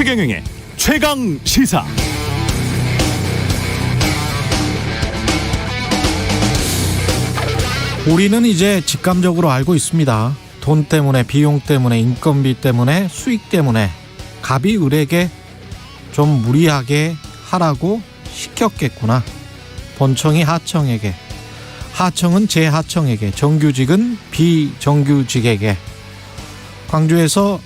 최경영의 최강 시사. 우리는 이제 직감적으로 알고 있습니다. 돈 때문에, 비용 때문에, 인건비 때문에, 수익 때문에 갑이 을에게 좀 무리하게 하라고 시켰겠구나. 본청이 하청에게, 하청은 재하청에게, 정규직은 비정규직에게. 광주에서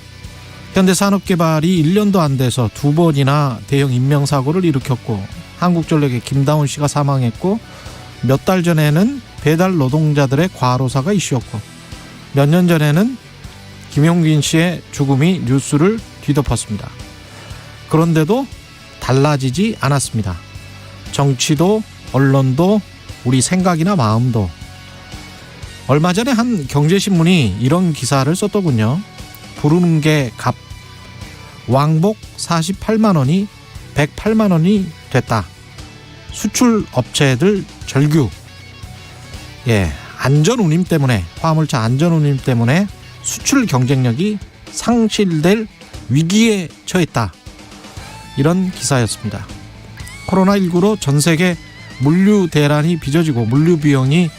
현대산업개발이 1년도 안 돼서 2번이나 대형 인명사고를 일으켰고, 한국전력의 김다운 씨가 사망했고, 몇 달 전에는 배달 노동자들의 과로사가 이슈였고, 몇 년 전에는 김용균 씨의 죽음이 뉴스를 뒤덮었습니다. 그런데도 달라지지 않았습니다. 정치도 언론도 우리 생각이나 마음도. 얼마 전에 한 경제신문이 이런 기사를 썼더군요. 부르는 게 값. 왕복 48만 원이 108만 원이 됐다. 수출 업체들 절규. 안전운임 때문에, 화물차 안전운임 때문에 수출 경쟁력이 상실될 위기에 처했다. 이런 기사였습니다. 코로나19로 전 세계 물류 대란이 빚어지고 물류 비용이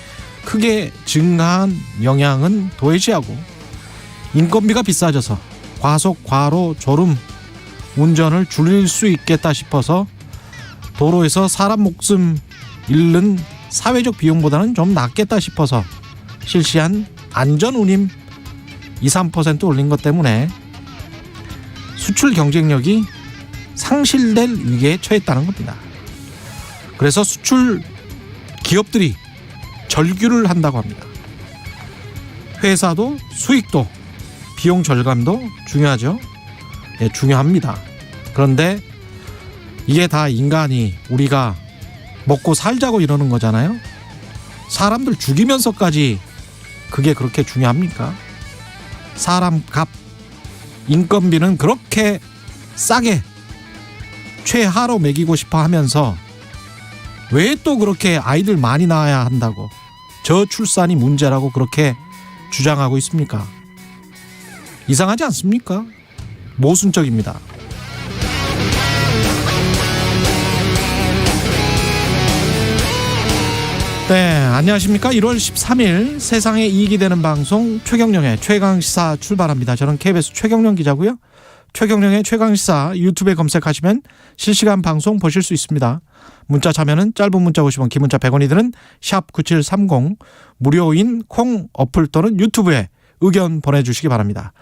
크게 증가한 영향은 도외시하고, 인건비가 비싸져서 과속, 과로, 졸음, 운전을 줄일 수 있겠다 싶어서 도로에서 사람 목숨 잃는 사회적 비용보다는 좀 낫겠다 싶어서 실시한 안전운임 2~3% 올린 것 때문에 수출 경쟁력이 상실될 위기에 처했다는 겁니다. 그래서 수출 기업들이 절규를 한다고 합니다. 회사도 수익도 비용 절감도 중요하죠. 중요합니다. 그런데 이게 다 인간이, 우리가 먹고 살자고 이러는 거잖아요. 사람들 죽이면서까지 그게 그렇게 중요합니까? 사람 값, 인건비는 그렇게 싸게 최하로 매기고 싶어 하면서 왜 또 그렇게 아이들 많이 낳아야 한다고, 저출산이 문제라고 그렇게 주장하고 있습니까? 이상하지 않습니까? 모순적입니다. 네, 안녕하십니까. 1월 13일 세상에 이익이 되는 방송 최경영의 최강시사 출발합니다. 저는 KBS 최경영 기자고요. 최경영의 최강시사 유튜브에 검색하시면 실시간 방송 보실 수 있습니다. 문자 참여는 짧은 문자 50원, 긴 문자 100원이 드는 샵9730, 무료인 콩 어플 또는 유튜브에 의견 보내주시기 바랍니다.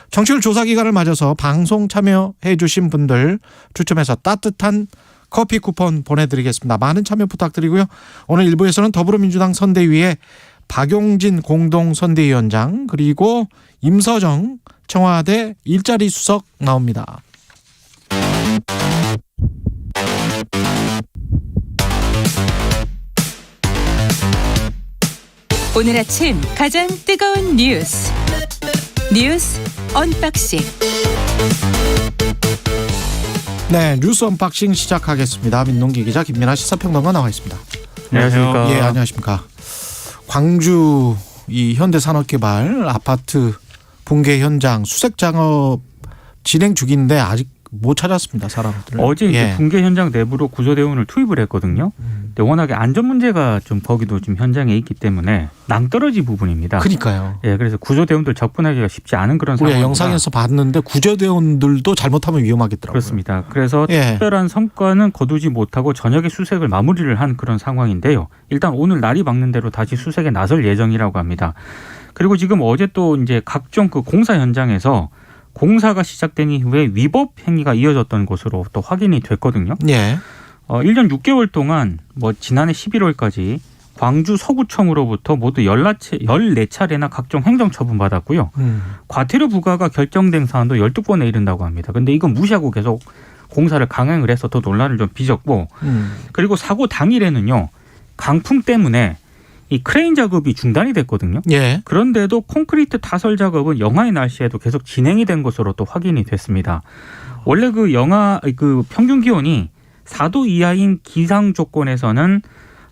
청취율 조사기간을 맞아서 방송 참여해 주신 분들 추첨해서 따뜻한 커피 쿠폰 보내드리겠습니다. 많은 참여 부탁드리고요. 오늘 1부에서는 더불어민주당 선대위의 박용진 공동선대위원장, 그리고 임서정 청와대 일자리 수석 나옵니다. 오늘 아침 가장 뜨거운 뉴스 언박싱. 네, 뉴스 언박싱 시작하겠습니다. 민동기 기자, 김민아 시사평론가 나와 있습니다. 안녕하십니까. 예, 안녕하십니까. 광주 이 현대산업개발 아파트 붕괴 현장 수색 작업 진행 중인데 아직 못 찾았습니다, 사람들. 어제 이제 붕괴 현장 내부로 구조대원을 투입을 했거든요. 근데 워낙에 안전 문제가 좀 거기도 좀 현장에 있기 때문에 낭떠러지 부분입니다. 그러니까요. 예, 그래서 구조대원들 접근하기가 쉽지 않은 그런 상황입니다. 우리가 영상에서 봤는데 구조대원들도 잘못하면 위험하겠더라고요. 그렇습니다. 그래서 특별한 성과는 거두지 못하고 저녁에 수색을 마무리를 한 그런 상황인데요. 일단 오늘 날이 밝는 대로 다시 수색에 나설 예정이라고 합니다. 그리고 지금 어제 또 이제 각종 그 공사 현장에서 공사가 시작된 이후에 위법 행위가 이어졌던 것으로 또 확인이 됐거든요. 예. 1년 6개월 동안 지난해 11월까지 광주 서구청으로부터 모두 14차례나 각종 행정처분 받았고요. 과태료 부과가 결정된 사안도 12번에 이른다고 합니다. 그런데 이건 무시하고 계속 공사를 강행을 해서 더 논란을 좀 빚었고, 그리고 사고 당일에는요, 강풍 때문에 이 크레인 작업이 중단이 됐거든요. 예. 그런데도 콘크리트 타설 작업은 영하의 날씨에도 계속 진행이 된 것으로 또 확인이 됐습니다. 원래 그 평균 기온이 4도 이하인 기상 조건에서는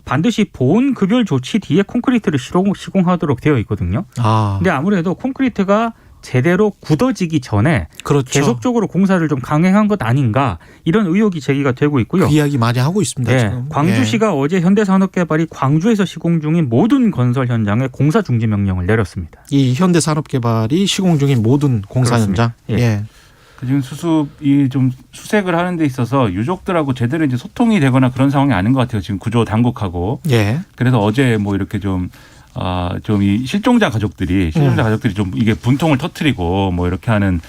반드시 보온 급열 조치 뒤에 콘크리트를 시공하도록 되어 있거든요. 근데 아무래도 콘크리트가 제대로 굳어지기 전에 그렇죠. 계속적으로 공사를 좀 강행한 것 아닌가 이런 의혹이 제기가 되고 있고요. 그 이야기 많이 하고 있습니다. 네, 지금. 광주시가 어제 현대산업개발이 광주에서 시공 중인 모든 건설 현장에 공사 중지 명령을 내렸습니다. 이 현대산업개발이 시공 중인 모든 공사 그렇습니다. 현장. 예. 지금 수습이 좀 수색을 하는 데 있어서 유족들하고 제대로 이제 소통이 되거나 그런 상황이 아닌 것 같아요. 지금 구조 당국하고. 예. 그래서 어제 뭐 이렇게 좀 이 실종자 가족들이 좀 이게 분통을 터뜨리고 뭐 이렇게 하는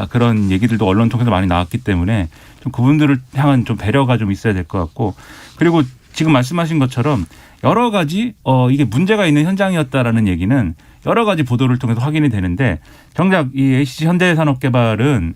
그런 얘기들도 언론 통해서 많이 나왔기 때문에 좀 그분들을 향한 좀 배려가 좀 있어야 될 것 같고, 그리고 지금 말씀하신 것처럼 여러 가지 이게 문제가 있는 현장이었다라는 얘기는 여러 가지 보도를 통해서 확인이 되는데, 정작 이 HC 현대산업개발은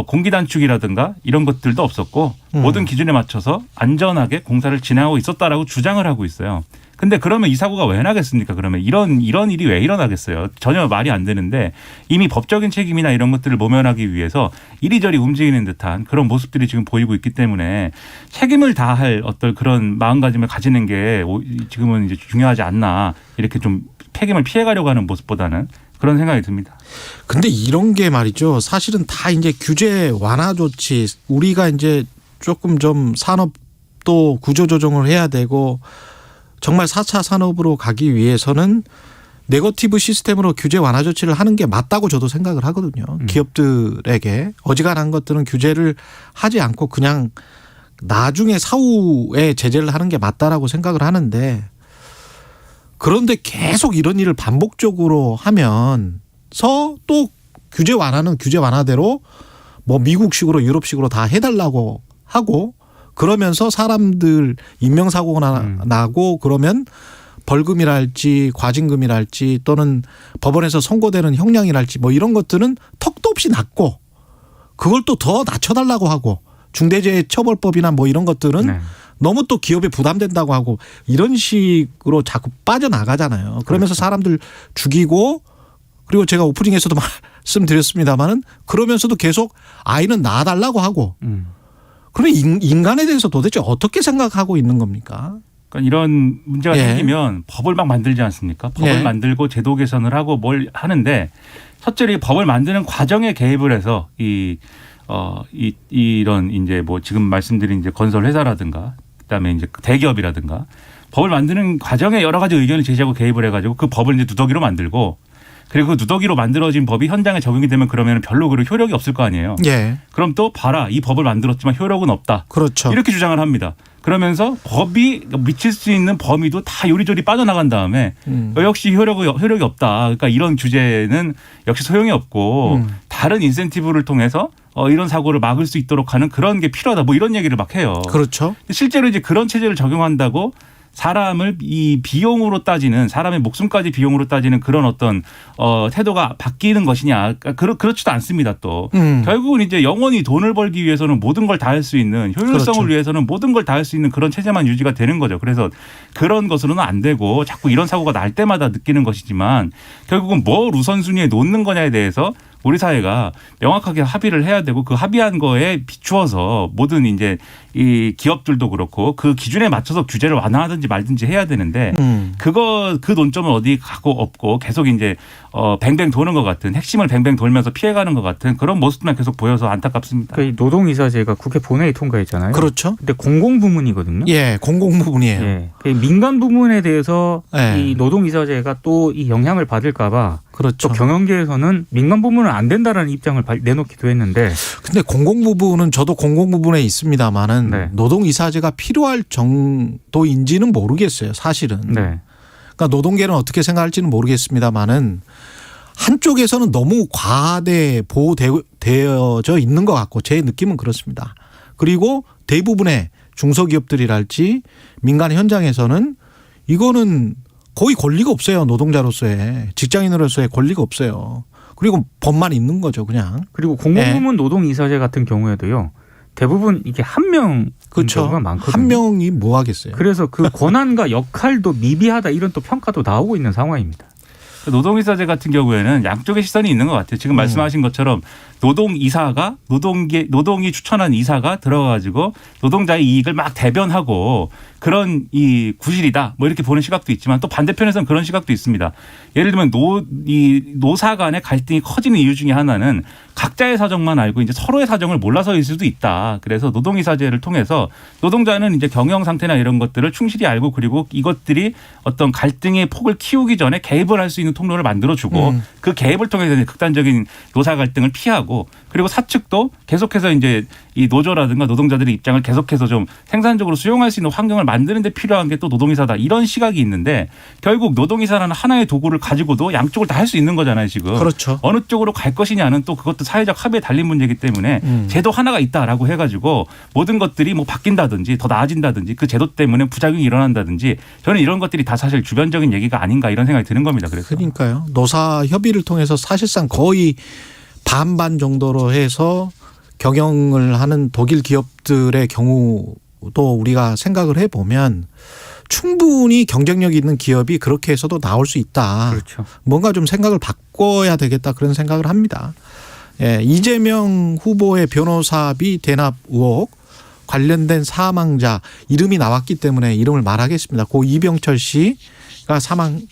공기 단축이라든가 이런 것들도 없었고 모든 기준에 맞춰서 안전하게 공사를 진행하고 있었다라고 주장을 하고 있어요. 근데 그러면 이 사고가 왜 나겠습니까? 그러면 이런 일이 왜 일어나겠어요? 전혀 말이 안 되는데, 이미 법적인 책임이나 이런 것들을 모면하기 위해서 이리저리 움직이는 듯한 그런 모습들이 지금 보이고 있기 때문에 책임을 다할 어떤 그런 마음가짐을 가지는 게 지금은 이제 중요하지 않나, 이렇게 좀 책임을 피해가려고 하는 모습보다는 그런 생각이 듭니다. 근데 이런 게 말이죠. 사실은 다 이제 규제 완화 조치, 우리가 이제 조금 좀 산업도 구조조정을 해야 되고 정말 4차 산업으로 가기 위해서는 네거티브 시스템으로 규제 완화 조치를 하는 게 맞다고 저도 생각을 하거든요. 기업들에게 어지간한 것들은 규제를 하지 않고 그냥 나중에 사후에 제재를 하는 게 맞다라고 생각을 하는데, 그런데 계속 이런 일을 반복적으로 하면서 또 규제 완화는 규제 완화대로 뭐 미국식으로 유럽식으로 다 해달라고 하고, 그러면서 사람들 인명사고가 나고 그러면 벌금이랄지 과징금이랄지 또는 법원에서 선고되는 형량이랄지 뭐 이런 것들은 턱도 없이 낮고, 그걸 또 더 낮춰달라고 하고, 중대재해처벌법이나 뭐 이런 것들은 네. 너무 또 기업에 부담된다고 하고 이런 식으로 자꾸 빠져나가잖아요. 그러면서 사람들 죽이고, 그리고 제가 오프닝에서도 말씀드렸습니다마는 그러면서도 계속 아이는 낳아달라고 하고, 그러면 인간에 대해서 도대체 어떻게 생각하고 있는 겁니까? 그러니까 이런 문제가 예. 생기면 법을 막 만들지 않습니까? 법을 예. 만들고 제도 개선을 하고 뭘 하는데, 첫째로 이 법을 만드는 과정에 개입을 해서 이런 이제 뭐 지금 말씀드린 이제 건설 회사라든가 그다음에 이제 대기업이라든가 법을 만드는 과정에 여러 가지 의견을 제시하고 개입을 해가지고 그 법을 이제 누더기로 만들고, 그리고 그 누더기로 만들어진 법이 현장에 적용이 되면 그러면 별로 그 효력이 없을 거 아니에요. 예. 그럼 또 봐라, 이 법을 만들었지만 효력은 없다. 그렇죠. 이렇게 주장을 합니다. 그러면서 법이 미칠 수 있는 범위도 다 요리조리 빠져나간 다음에 역시 효력이 없다. 그러니까 이런 규제는 역시 소용이 없고 다른 인센티브를 통해서 이런 사고를 막을 수 있도록 하는 그런 게 필요하다. 뭐 이런 얘기를 막 해요. 그렇죠. 실제로 이제 그런 체제를 적용한다고 사람을 이 비용으로 따지는, 사람의 목숨까지 비용으로 따지는 그런 어떤 태도가 바뀌는 것이냐? 그렇지도 않습니다. 또 결국은 이제 영원히 돈을 벌기 위해서는 모든 걸 다 할 수 있는, 효율성을 그렇죠. 위해서는 모든 걸 다 할 수 있는 그런 체제만 유지가 되는 거죠. 그래서 그런 것으로는 안 되고 자꾸 이런 사고가 날 때마다 느끼는 것이지만, 결국은 뭘 우선순위에 놓는 거냐에 대해서 우리 사회가 명확하게 합의를 해야 되고, 그 합의한 거에 비추어서 모든 이제 이 기업들도 그렇고 그 기준에 맞춰서 규제를 완화하든지 말든지 해야 되는데, 그 논점은 어디 가고 없고 계속 이제 뱅뱅 도는 것 같은, 핵심을 뱅뱅 돌면서 피해가는 것 같은 그런 모습만 계속 보여서 안타깝습니다. 그러니까 이 노동이사제가 국회 본회의 통과했잖아요. 그렇죠. 근데 공공부문이거든요. 예, 공공부문이에요. 예. 그 민간 부문에 대해서 예. 이 노동이사제가 또 이 영향을 받을까봐 그렇죠. 또 경영계에서는 민간 부문은 안 된다라는 입장을 내놓기도 했는데, 근데 공공부문은 저도 공공부문에 있습니다만은 네. 노동이사제가 필요할 정도인지는 모르겠어요. 사실은. 네. 그러니까 노동계는 어떻게 생각할지는 모르겠습니다만은 한쪽에서는 너무 과대 보호되어져 있는 것 같고, 제 느낌은 그렇습니다. 그리고 대부분의 중소기업들이랄지 민간 현장에서는 이거는 거의 권리가 없어요. 노동자로서의, 직장인으로서의 권리가 없어요. 그리고 법만 있는 거죠, 그냥. 그리고 공공부문 노동이사제 같은 경우에도요, 대부분 이게 한 명 그렇죠. 경우가 많거든요. 한 명이 뭐 하겠어요. 그래서 그 권한과 역할도 미비하다, 이런 또 평가도 나오고 있는 상황입니다. 노동이사제 같은 경우에는 양쪽의 시선이 있는 것 같아요. 지금 말씀하신 것처럼 노동이 추천한 이사가 들어가가지고 노동자의 이익을 막 대변하고 그런 이 구실이다 뭐 이렇게 보는 시각도 있지만 또 반대편에서는 그런 시각도 있습니다. 예를 들면 노사 간의 갈등이 커지는 이유 중에 하나는 각자의 사정만 알고 이제 서로의 사정을 몰라서일 수도 있다. 그래서 노동이사제를 통해서 노동자는 이제 경영 상태나 이런 것들을 충실히 알고 그리고 이것들이 어떤 갈등의 폭을 키우기 전에 개입을 할 수 있는 통로를 만들어주고 그 개입을 통해서 극단적인 노사 갈등을 피하고 그리고 사측도 계속해서 이제 이 노조라든가 노동자들의 입장을 계속해서 좀 생산적으로 수용할 수 있는 환경을 만드는 데 필요한 게 또 노동이사다. 이런 시각이 있는데 결국 노동이사라는 하나의 도구를 가지고도 양쪽을 다 할 수 있는 거잖아요, 지금. 그렇죠. 어느 쪽으로 갈 것이냐는 또 그것도 사회적 합의에 달린 문제이기 때문에 제도 하나가 있다라고 해가지고 모든 것들이 뭐 바뀐다든지 더 나아진다든지 그 제도 때문에 부작용이 일어난다든지 저는 이런 것들이 다 사실 주변적인 얘기가 아닌가 이런 생각이 드는 겁니다. 그래서. 그러니까요. 노사 협의를 통해서 사실상 거의 반반 정도로 해서 경영을 하는 독일 기업들의 경우도 우리가 생각을 해보면 충분히 경쟁력 있는 기업이 그렇게 해서도 나올 수 있다. 그렇죠. 뭔가 좀 생각을 바꿔야 되겠다 그런 생각을 합니다. 예, 이재명 후보의 변호사비 대납 의혹 관련된 사망자 이름이 나왔기 때문에 이름을 말하겠습니다. 고 이병철 씨가 사망했죠.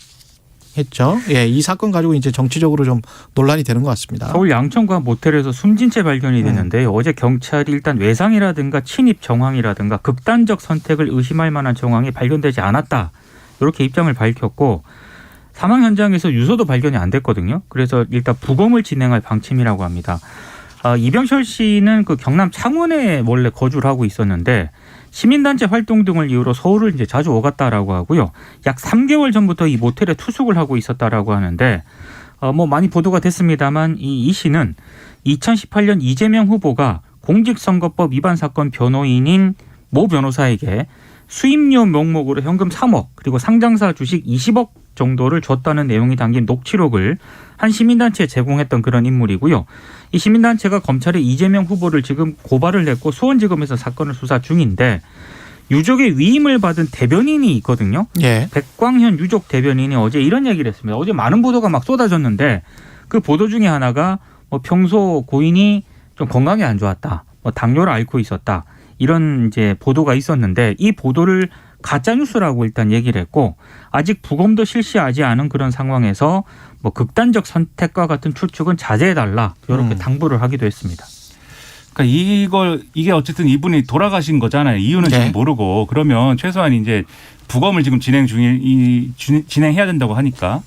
예, 이 사건 가지고 이제 정치적으로 좀 논란이 되는 것 같습니다. 서울 양천구 모텔에서 숨진 채 발견이 됐는데 어제 경찰이 일단 외상이라든가 침입 정황이라든가 극단적 선택을 의심할 만한 정황이 발견되지 않았다. 이렇게 입장을 밝혔고 사망 현장에서 유서도 발견이 안 됐거든요. 그래서 일단 부검을 진행할 방침이라고 합니다. 이병철 씨는 그 경남 창원에 원래 거주를 하고 있었는데 시민단체 활동 등을 이유로 서울을 이제 자주 오갔다라고 하고요. 약 3개월 전부터 이 모텔에 투숙을 하고 있었다라고 하는데 뭐 많이 보도가 됐습니다만 이 씨는 2018년 이재명 후보가 공직선거법 위반 사건 변호인인 모 변호사에게 수임료 명목으로 현금 3억 그리고 상장사 주식 20억 정도를 줬다는 내용이 담긴 녹취록을 한 시민단체에 제공했던 그런 인물이고요. 이 시민단체가 검찰에 이재명 후보를 지금 고발을 했고 수원지검에서 사건을 수사 중인데 유족의 위임을 받은 대변인이 있거든요. 예. 백광현 유족 대변인이 어제 이런 얘기를 했습니다. 어제 많은 보도가 막 쏟아졌는데 그 보도 중에 하나가 뭐 평소 고인이 좀 건강이 안 좋았다. 뭐 당뇨를 앓고 있었다. 이런 이제 보도가 있었는데 이 보도를 가짜뉴스라고 일단 얘기를 했고 아직 부검도 실시하지 않은 그런 상황에서 뭐 극단적 선택과 같은 추측은 자제해달라 이렇게 당부를 하기도 했습니다. 그러니까 이게 어쨌든 이분이 돌아가신 거잖아요. 이유는 네. 지금 모르고 그러면 최소한 이제 부검을 지금 진행해야 된다고 하니까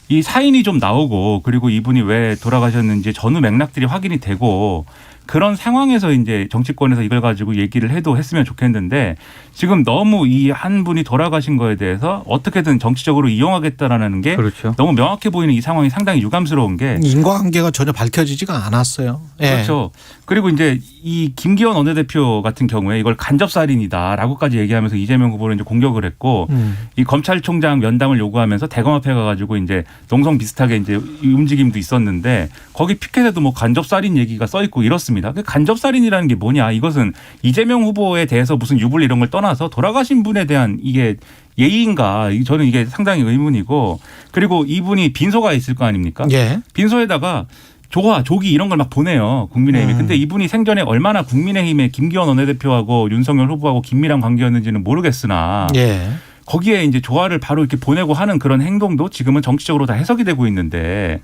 이 사인이 좀 나오고 그리고 이분이 왜 돌아가셨는지 전후 맥락들이 확인이 되고 그런 상황에서 이제 정치권에서 이걸 가지고 얘기를 했으면 좋겠는데 지금 너무 이 한 분이 돌아가신 거에 대해서 어떻게든 정치적으로 이용하겠다라는 게 그렇죠. 너무 명확해 보이는 이 상황이 상당히 유감스러운 게 인과관계가 전혀 밝혀지지가 않았어요. 예. 그렇죠. 그리고 이제 이 김기현 원내대표 같은 경우에 이걸 간접살인이다라고까지 얘기하면서 이재명 후보를 이제 공격을 했고 이 검찰총장 면담을 요구하면서 대검 앞에 가가지고 이제 농성 비슷하게 이제 움직임도 있었는데 거기 피켓에도 뭐 간접살인 얘기가 써 있고 이렇습니다. 간접살인이라는 게 뭐냐? 이것은 이재명 후보에 대해서 무슨 유불 이런 걸 떠나서 돌아가신 분에 대한 이게 예의인가? 저는 이게 상당히 의문이고 그리고 이분이 빈소가 있을 거 아닙니까? 예. 빈소에다가 조기 이런 걸 막 보내요. 국민의힘이. 근데 이분이 생전에 얼마나 국민의힘의 김기현 원내대표하고 윤석열 후보하고 긴밀한 관계였는지는 모르겠으나 예. 거기에 이제 조화를 바로 이렇게 보내고 하는 그런 행동도 지금은 정치적으로 다 해석이 되고 있는데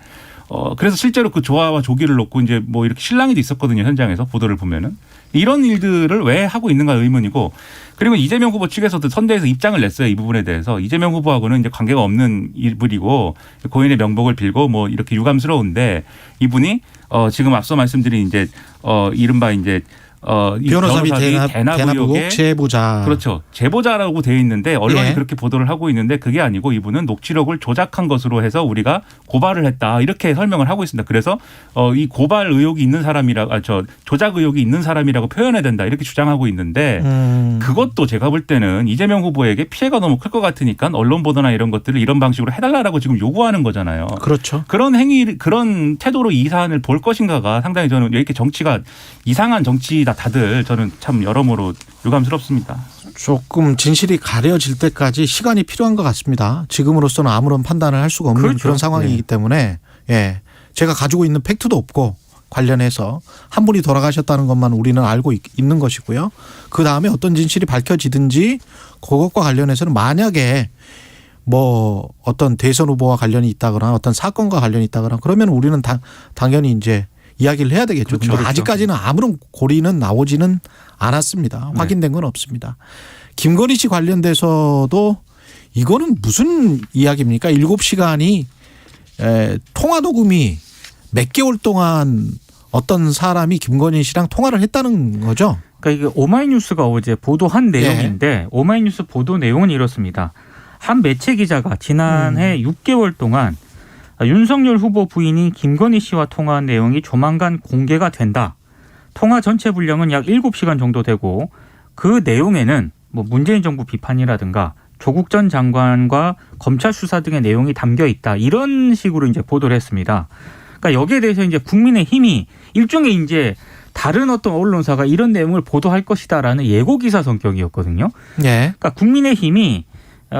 그래서 실제로 그 조화와 조기를 놓고 이제 뭐 이렇게 실랑이도 있었거든요. 현장에서 보도를 보면은. 이런 일들을 왜 하고 있는가 의문이고 그리고 이재명 후보 측에서도 선대에서 입장을 냈어요. 이 부분에 대해서. 이재명 후보하고는 이제 관계가 없는 인물이고 고인의 명복을 빌고 뭐 이렇게 유감스러운데 이분이 지금 앞서 말씀드린 이제 이른바 이제 이 변호사비 대납 의혹 의혹의 제보자. 그렇죠. 제보자라고 되어 있는데 언론이 예. 그렇게 보도를 하고 있는데 그게 아니고 이분은 녹취록을 조작한 것으로 해서 우리가 고발을 했다. 이렇게 설명을 하고 있습니다. 그래서 이 고발 의혹이 있는 조작 의혹이 있는 사람이라고 표현해야 된다. 이렇게 주장하고 있는데 그것도 제가 볼 때는 이재명 후보에게 피해가 너무 클 것 같으니까 언론 보도나 이런 것들을 이런 방식으로 해달라고 지금 요구하는 거잖아요. 그렇죠. 그런 태도로 이 사안을 볼 것인가가 상당히 저는 왜 이렇게 정치가 이상한 정치다 다들 저는 참 여러모로 유감스럽습니다. 조금 진실이 가려질 때까지 시간이 필요한 것 같습니다. 지금으로서는 아무런 판단을 할 수가 없는 그렇죠. 그런 상황이기 때문에 예, 제가 가지고 있는 팩트도 없고 관련해서 한 분이 돌아가셨다는 것만 우리는 알고 있는 것이고요. 그다음에 어떤 진실이 밝혀지든지 그것과 관련해서는 만약에 뭐 어떤 대선 후보와 관련이 있다거나 어떤 사건과 관련이 있다거나 그러면 우리는 당연히 이제 이야기를 해야 되겠죠. 그렇죠. 근데 아직까지는 아무런 고리는 나오지는 않았습니다. 확인된 건 없습니다. 김건희 씨 관련돼서도 이거는 무슨 이야기입니까? 7시간이 통화 녹음이 몇 개월 동안 어떤 사람이 김건희 씨랑 통화를 했다는 거죠? 그러니까 이게 오마이뉴스가 어제 보도한 내용인데 오마이뉴스 보도 내용은 이렇습니다. 한 매체 기자가 지난해 6개월 동안 윤석열 후보 부인인 김건희 씨와 통화한 내용이 조만간 공개가 된다. 통화 전체 분량은 약 7시간 정도 되고 그 내용에는 뭐 문재인 정부 비판이라든가 조국 전 장관과 검찰 수사 등의 내용이 담겨 있다. 이런 식으로 이제 보도를 했습니다. 그러니까 여기에 대해서 이제 국민의힘이 일종의 다른 어떤 언론사가 이런 내용을 보도할 것이다라는 예고 기사 성격이었거든요. 예. 그러니까 국민의힘이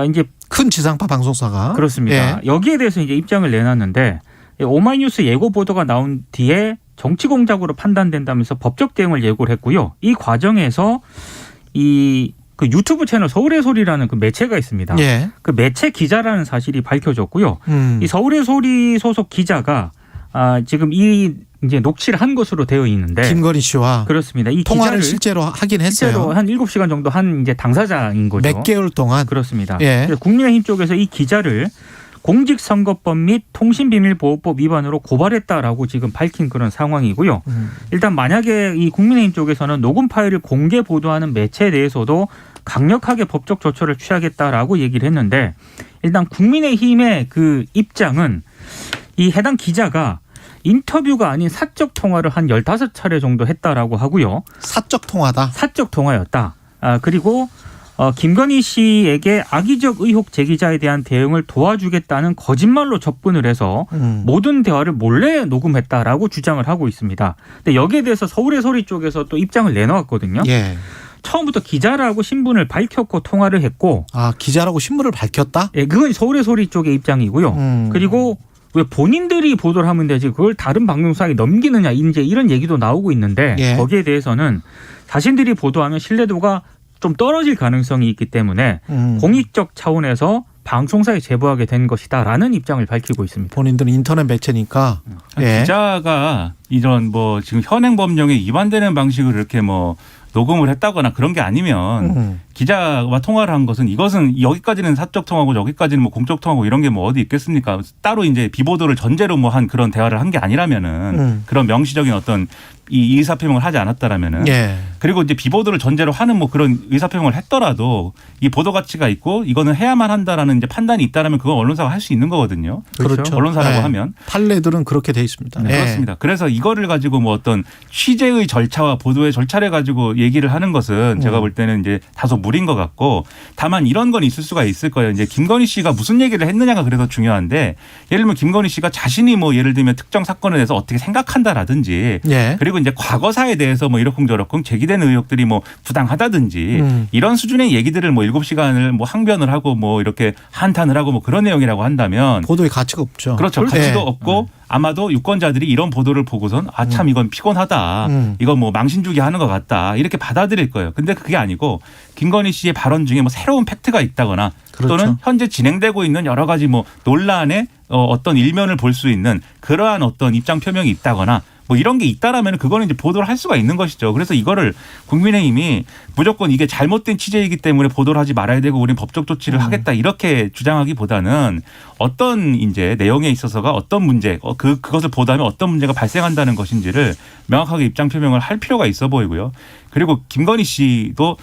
이제 큰 지상파 방송사가 그렇습니다. 예. 여기에 대해서 이제 입장을 내놨는데 오마이뉴스 예고 보도가 나온 뒤에 정치 공작으로 판단된다면서 법적 대응을 예고를 했고요. 이 과정에서 그 유튜브 채널 서울의 소리라는 그 매체가 있습니다. 예. 그 매체 기자라는 사실이 밝혀졌고요. 이 서울의 소리 소속 기자가 지금 이제 녹취를 한 것으로 되어 있는데 김건희 씨와 그렇습니다. 이 통화를 기자를 실제로 하긴 했어요. 실제로 한 7시간 정도 한 이제 당사자인 거죠. 몇 개월 동안. 그렇습니다. 예. 그래서 국민의힘 쪽에서 이 기자를 공직선거법 및 통신비밀보호법 위반으로 고발했다라고 지금 밝힌 그런 상황이고요. 일단 만약에 이 국민의힘 쪽에서는 녹음 파일을 공개 보도하는 매체에 대해서도 강력하게 법적 조처를 취하겠다라고 얘기를 했는데 일단 국민의힘의 그 입장은 이 해당 기자가 인터뷰가 아닌 사적 통화를 한 15차례 정도 했다라고 하고요. 사적 통화다. 사적 통화였다. 그리고 김건희 씨에게 악의적 의혹 제기자에 대한 대응을 도와주겠다는 거짓말로 접근을 해서 모든 대화를 몰래 녹음했다라고 주장을 하고 있습니다. 근데 여기에 대해서 서울의 소리 쪽에서 또 입장을 내놓았거든요. 예. 처음부터 기자라고 신분을 밝혔고 통화를 했고 기자라고 신분을 밝혔다? 예, 그건 서울의 소리 쪽의 입장이고요. 그리고 왜 본인들이 보도를 하면 되지 그걸 다른 방송사에 넘기느냐 이제 이런 얘기도 나오고 있는데 예. 거기에 대해서는 자신들이 보도하면 신뢰도가 좀 떨어질 가능성이 있기 때문에 공익적 차원에서 방송사에 제보하게 된 것이다라는 입장을 밝히고 있습니다. 본인들은 인터넷 매체니까. 예. 기자가 이런 뭐 지금 현행 법령에 위반되는 방식으로 이렇게 뭐 녹음을 했다거나 그런 게 아니면 기자와 통화를 한 것은 이것은 여기까지는 사적 통화고 여기까지는 뭐 공적 통화고 이런 게 뭐 어디 있겠습니까? 따로 이제 비보도를 전제로 뭐 한 그런 대화를 한 게 아니라면은 그런 명시적인 어떤 이 의사표명을 하지 않았다라면은 예. 그리고 이제 비보도를 전제로 하는 뭐 그런 의사표명을 했더라도 이 보도 가치가 있고 이거는 해야만 한다라는 이제 판단이 있다라면 그건 언론사가 할 수 있는 거거든요. 그렇죠. 언론사라고 예. 하면 판례들은 그렇게 돼 있습니다. 네, 예. 그렇습니다. 그래서 이거를 가지고 뭐 어떤 취재의 절차와 보도의 절차를 가지고 얘기를 하는 것은 제가 볼 때는 이제 다소 무리인 것 같고 다만 이런 건 있을 수가 있을 거예요. 이제 김건희 씨가 무슨 얘기를 했느냐가 그래서 중요한데 예를 들면 김건희 씨가 자신이 뭐 예를 들면 특정 사건에 대해서 어떻게 생각한다라든지 예. 그리고 이제 과거사에 대해서 뭐 이러쿵저러쿵 제기된 의혹들이 뭐 부당하다든지 이런 수준의 얘기들을 뭐 7시간을 뭐 항변을 하고 뭐 이렇게 한탄을 하고 뭐 그런 내용이라고 한다면 보도의 가치가 없죠. 그렇죠. 예. 가치도 없고 아마도 유권자들이 이런 보도를 보고선 참 이건 피곤하다. 이건 뭐 망신주기 하는 것 같다. 이렇게 받아들일 거예요. 근데 그게 아니고 김건희 씨의 발언 중에 뭐 새로운 팩트가 있다거나 그렇죠. 또는 현재 진행되고 있는 여러 가지 뭐 논란의 어떤 일면을 볼 수 있는 그러한 어떤 입장 표명이 있다거나 뭐 이런 게 있다라면 그거는 이제 보도를 할 수가 있는 것이죠. 그래서 이거를 국민의힘이 무조건 이게 잘못된 취재이기 때문에 보도를 하지 말아야 되고 우리는 법적 조치를 하겠다 이렇게 주장하기보다는 어떤 이제 내용에 있어서가 어떤 문제 그것을 보도하면 어떤 문제가 발생한다는 것인지를 명확하게 입장 표명을 할 필요가 있어 보이고요. 그리고 김건희 씨도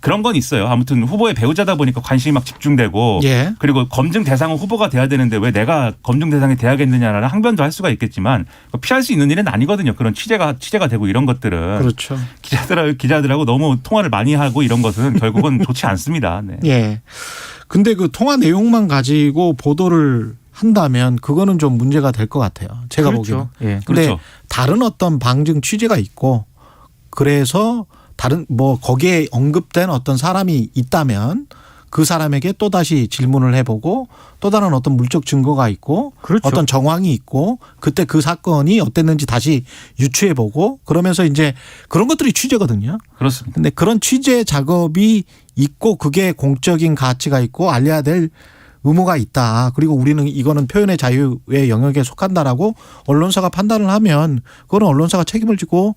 그런 건 있어요. 아무튼 후보의 배우자다 보니까 관심이 막 집중되고 예. 그리고 검증 대상은 후보가 돼야 되는데 왜 내가 검증 대상이 돼야겠느냐라는 항변도 할 수가 있겠지만 피할 수 있는 일은 아니거든요. 그런 취재가 되고 이런 것들은 그렇죠. 기자들하고 너무 통화를 많이 하고 이런 것은 결국은 좋지 않습니다. 네. 예. 근데 그 통화 내용만 가지고 보도를 한다면 그거는 좀 문제가 될 것 같아요. 제가 보기에는. 그렇죠. 예. 근데 그렇죠. 다른 어떤 방증 취재가 있고 그래서 다른 뭐 거기에 언급된 어떤 사람이 있다면 그 사람에게 또 다시 질문을 해보고 또 다른 어떤 물적 증거가 있고 그렇죠. 어떤 정황이 있고 그때 그 사건이 어땠는지 다시 유추해보고 그러면서 이제 그런 것들이 취재거든요. 그렇습니다. 근데 그런 취재 작업이 있고 그게 공적인 가치가 있고 알려야 될 의무가 있다. 그리고 우리는 이거는 표현의 자유의 영역에 속한다라고 언론사가 판단을 하면 그거는 언론사가 책임을 지고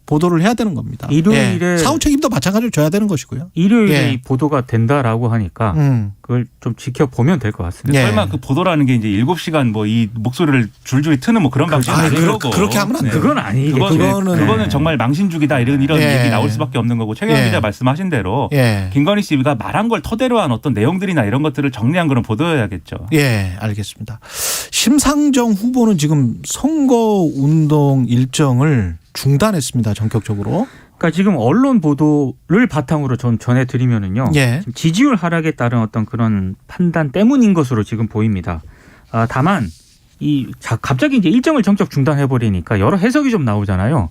보도를 해야 되는 겁니다. 일요일에 사후 책임도 마찬가지로 져야 되는 것이고요. 일요일에 예. 이 보도가 된다라고 하니까 그걸 좀 지켜보면 될 것 같습니다. 예. 설마 그 보도라는 게 이제 7시간 뭐 이 목소리를 줄줄이 트는 뭐 그런 방식은 아닌 거고. 그렇게 하면 안 돼요. 그건 아니겠죠. 그거는 정말 망신주기다 이런 예. 얘기 나올 수밖에 없는 거고 최경영 예. 기자 말씀하신 대로 예. 김건희 씨가 말한 걸 토대로 한 어떤 내용들이나 이런 것들을 정리한 그런 보도여야겠죠. 예, 알겠습니다. 심상정 후보는 지금 선거운동 일정을 중단했습니다. 전격적으로. 그러니까 지금 언론 보도를 바탕으로 좀 전해드리면은요. 예. 지금 지지율 하락에 따른 어떤 그런 판단 때문인 것으로 지금 보입니다. 다만 갑자기 이제 일정을 정적 중단해버리니까 여러 해석이 좀 나오잖아요.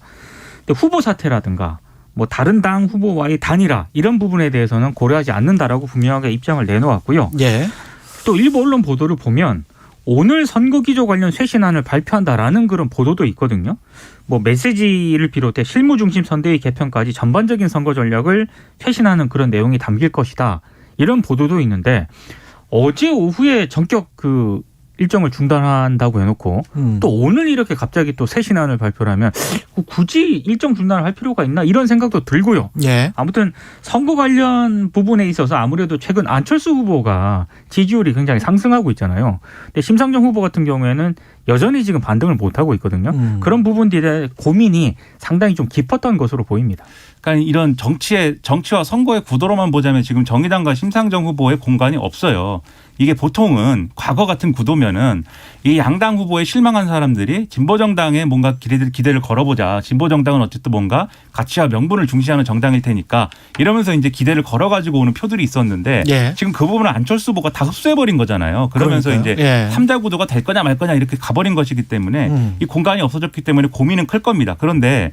근데 후보 사퇴라든가 뭐 다른 당 후보와의 단일화 이런 부분에 대해서는 고려하지 않는다라고 분명하게 입장을 내놓았고요. 예. 또 일부 언론 보도를 보면 오늘 선거기조 관련 쇄신안을 발표한다라는 그런 보도도 있거든요. 뭐 메시지를 비롯해 실무 중심 선대위 개편까지 전반적인 선거 전략을 쇄신하는 그런 내용이 담길 것이다. 이런 보도도 있는데 어제 오후에 전격 그 일정을 중단한다고 해놓고 또 오늘 이렇게 갑자기 또 쇄신안을 발표를 하면 굳이 일정 중단을 할 필요가 있나 이런 생각도 들고요. 예. 아무튼 선거 관련 부분에 있어서 아무래도 최근 안철수 후보가 지지율이 굉장히 상승하고 있잖아요. 근데 심상정 후보 같은 경우에는 여전히 지금 반등을 못하고 있거든요. 그런 부분들의 고민이 상당히 좀 깊었던 것으로 보입니다. 그러니까 이런 정치와 선거의 구도로만 보자면 지금 정의당과 심상정 후보의 공간이 없어요. 이게 보통은 과거 같은 구도면은 이 양당 후보에 실망한 사람들이 진보정당에 뭔가 기대를 걸어보자. 진보정당은 어쨌든 뭔가 가치와 명분을 중시하는 정당일 테니까 이러면서 이제 기대를 걸어가지고 오는 표들이 있었는데 예. 지금 그 부분을 안철수 후보가 다 흡수해버린 거잖아요. 그러면서 그러니까요. 이제 예. 3자 구도가 될 거냐 말 거냐 이렇게 가버린 것이기 때문에 이 공간이 없어졌기 때문에 고민은 클 겁니다. 그런데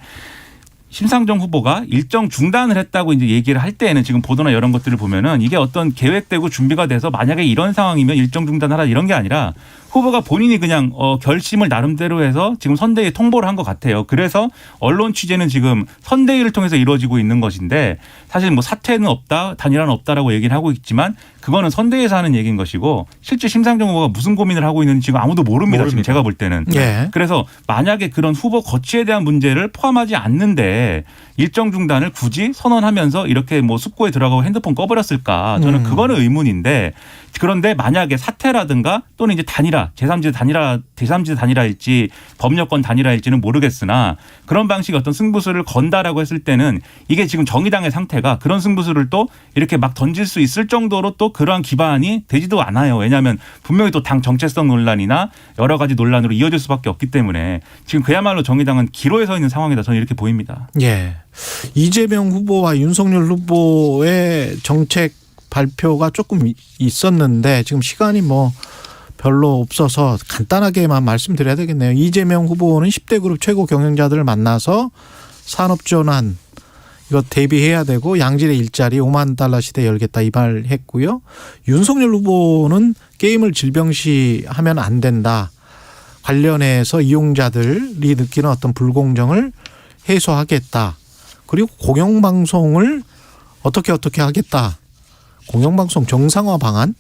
심상정 후보가 일정 중단을 했다고 이제 얘기를 할 때에는 지금 보도나 이런 것들을 보면은 이게 어떤 계획되고 준비가 돼서 만약에 이런 상황이면 일정 중단하라 이런 게 아니라 후보가 본인이 그냥 결심을 나름대로 해서 지금 선대위에 통보를 한 것 같아요. 그래서 언론 취재는 지금 선대위를 통해서 이루어지고 있는 것인데 사실 뭐 사퇴는 없다, 단일화는 없다라고 얘기를 하고 있지만 그거는 선대위에서 하는 얘기인 것이고 실제 심상정 후보가 무슨 고민을 하고 있는지 지금 아무도 모릅니다. 지금 제가 볼 때는. 예. 그래서 만약에 그런 후보 거취에 대한 문제를 포함하지 않는데 일정 중단을 굳이 선언하면서 이렇게 뭐 숙고에 들어가고 핸드폰 꺼버렸을까? 저는 그거는 의문인데 그런데 만약에 사퇴라든가 또는 이제 단일화, 제3지대 단일화일지 법률권 단일화일지는 모르겠으나 그런 방식의 어떤 승부수를 건다라고 했을 때는 이게 지금 정의당의 상태가 그런 승부수를 또 이렇게 막 던질 수 있을 정도로 또 그러한 기반이 되지도 않아요. 왜냐하면 분명히 또 당 정체성 논란이나 여러 가지 논란으로 이어질 수밖에 없기 때문에 지금 그야말로 정의당은 기로에 서 있는 상황이다. 저는 이렇게 보입니다. 예. 이재명 후보와 윤석열 후보의 정책 발표가 조금 있었는데 지금 시간이 뭐 별로 없어서 간단하게만 말씀드려야 되겠네요. 이재명 후보는 10대 그룹 최고 경영자들을 만나서 산업전환 이거 대비해야 되고 양질의 일자리 5만 달러 시대 열겠다 이 말 했고요. 윤석열 후보는 게임을 질병시하면 안 된다. 관련해서 이용자들이 느끼는 어떤 불공정을 해소하겠다. 그리고 공영방송을 어떻게 하겠다. 공영방송 정상화 방안,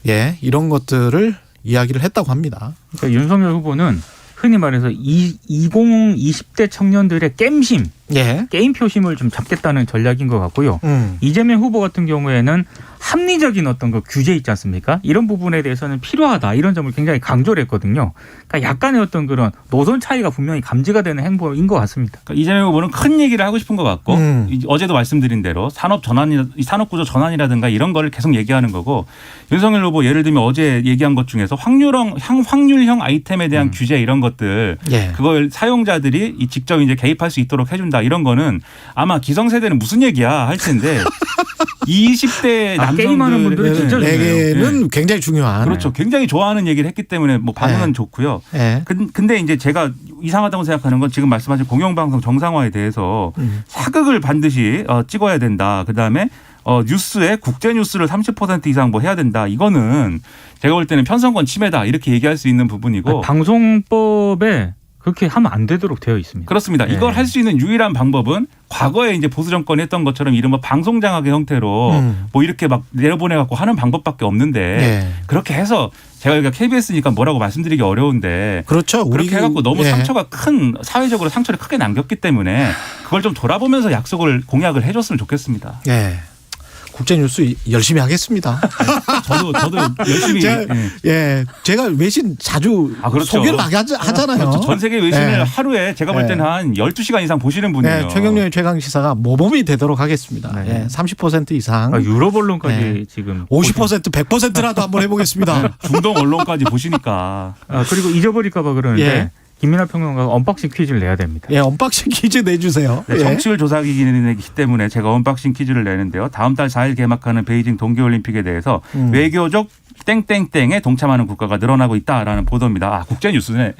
예, 이런 것들을 이야기를 했다고 합니다. 그러니까 윤석열 후보는 흔히 말해서 20대 청년들의 겜심, 예. 게임 표심을 좀 잡겠다는 전략인 것 같고요. 이재명 후보 같은 경우에는 합리적인 어떤 그 규제 있지 않습니까? 이런 부분에 대해서는 필요하다 이런 점을 굉장히 강조를 했거든요. 그러니까 약간의 어떤 그런 노선 차이가 분명히 감지가 되는 행보인 것 같습니다. 그러니까 이재명 후보는 큰 얘기를 하고 싶은 것 같고 어제도 말씀드린 대로 산업구조 전환이라든가 이런 거를 계속 얘기하는 거고 윤석열 후보 예를 들면 어제 얘기한 것 중에서 확률형 아이템에 대한 규제 이런 것들 예. 그걸 사용자들이 직접 이제 개입할 수 있도록 해준다 이런 거는 아마 기성세대는 무슨 얘기야 할 텐데 20대 남자 게임하는 분들은 진짜 중요해요. 레게는 굉장히 중요한. 그렇죠. 굉장히 좋아하는 얘기를 했기 때문에 뭐 반응은 좋고요. 근데 이제 제가 이상하다고 생각하는 건 지금 말씀하신 공영방송 정상화에 대해서 사극을 반드시 찍어야 된다. 그다음에 뉴스에 국제 뉴스를 30% 이상 뭐 해야 된다. 이거는 제가 볼 때는 편성권 침해다. 이렇게 얘기할 수 있는 부분이고. 방송법에 그렇게 하면 안 되도록 되어 있습니다. 그렇습니다. 이걸 할 수 있는 유일한 방법은 과거에 이제 보수 정권이 했던 것처럼 이른바 방송 장악의 형태로 뭐 이렇게 막 내려보내 갖고 하는 방법밖에 없는데 그렇게 해서 제가 여기가 KBS니까 뭐라고 말씀드리기 어려운데 그렇죠. 그렇게 해갖고 너무 상처가 큰 사회적으로 상처를 크게 남겼기 때문에 그걸 좀 돌아보면서 약속을 공약을 해줬으면 좋겠습니다. 예. 국제뉴스 열심히 하겠습니다. 저도 열심히. 제가 외신 자주 그렇죠. 소개를 많이 하잖아요. 그렇죠. 전 세계 외신을 하루에 제가 볼 때는 한 12시간 이상 보시는 분이에요. 최경영의 최강시사가 모범이 되도록 하겠습니다. 30% 이상. 유럽 언론까지 지금 50% 100%라도 한번 해보겠습니다. 중동 언론까지 보시니까. 그리고 잊어버릴까 봐 그러는데 김민하 평론가가 언박싱 퀴즈를 내야 됩니다. 언박싱 퀴즈 내주세요. 네, 정치율 조사기이기 때문에 제가 언박싱 퀴즈를 내는데요. 다음 달 4일 개막하는 베이징 동계올림픽에 대해서 외교적 땡땡땡에 동참하는 국가가 늘어나고 있다라는 보도입니다. 국제뉴스네.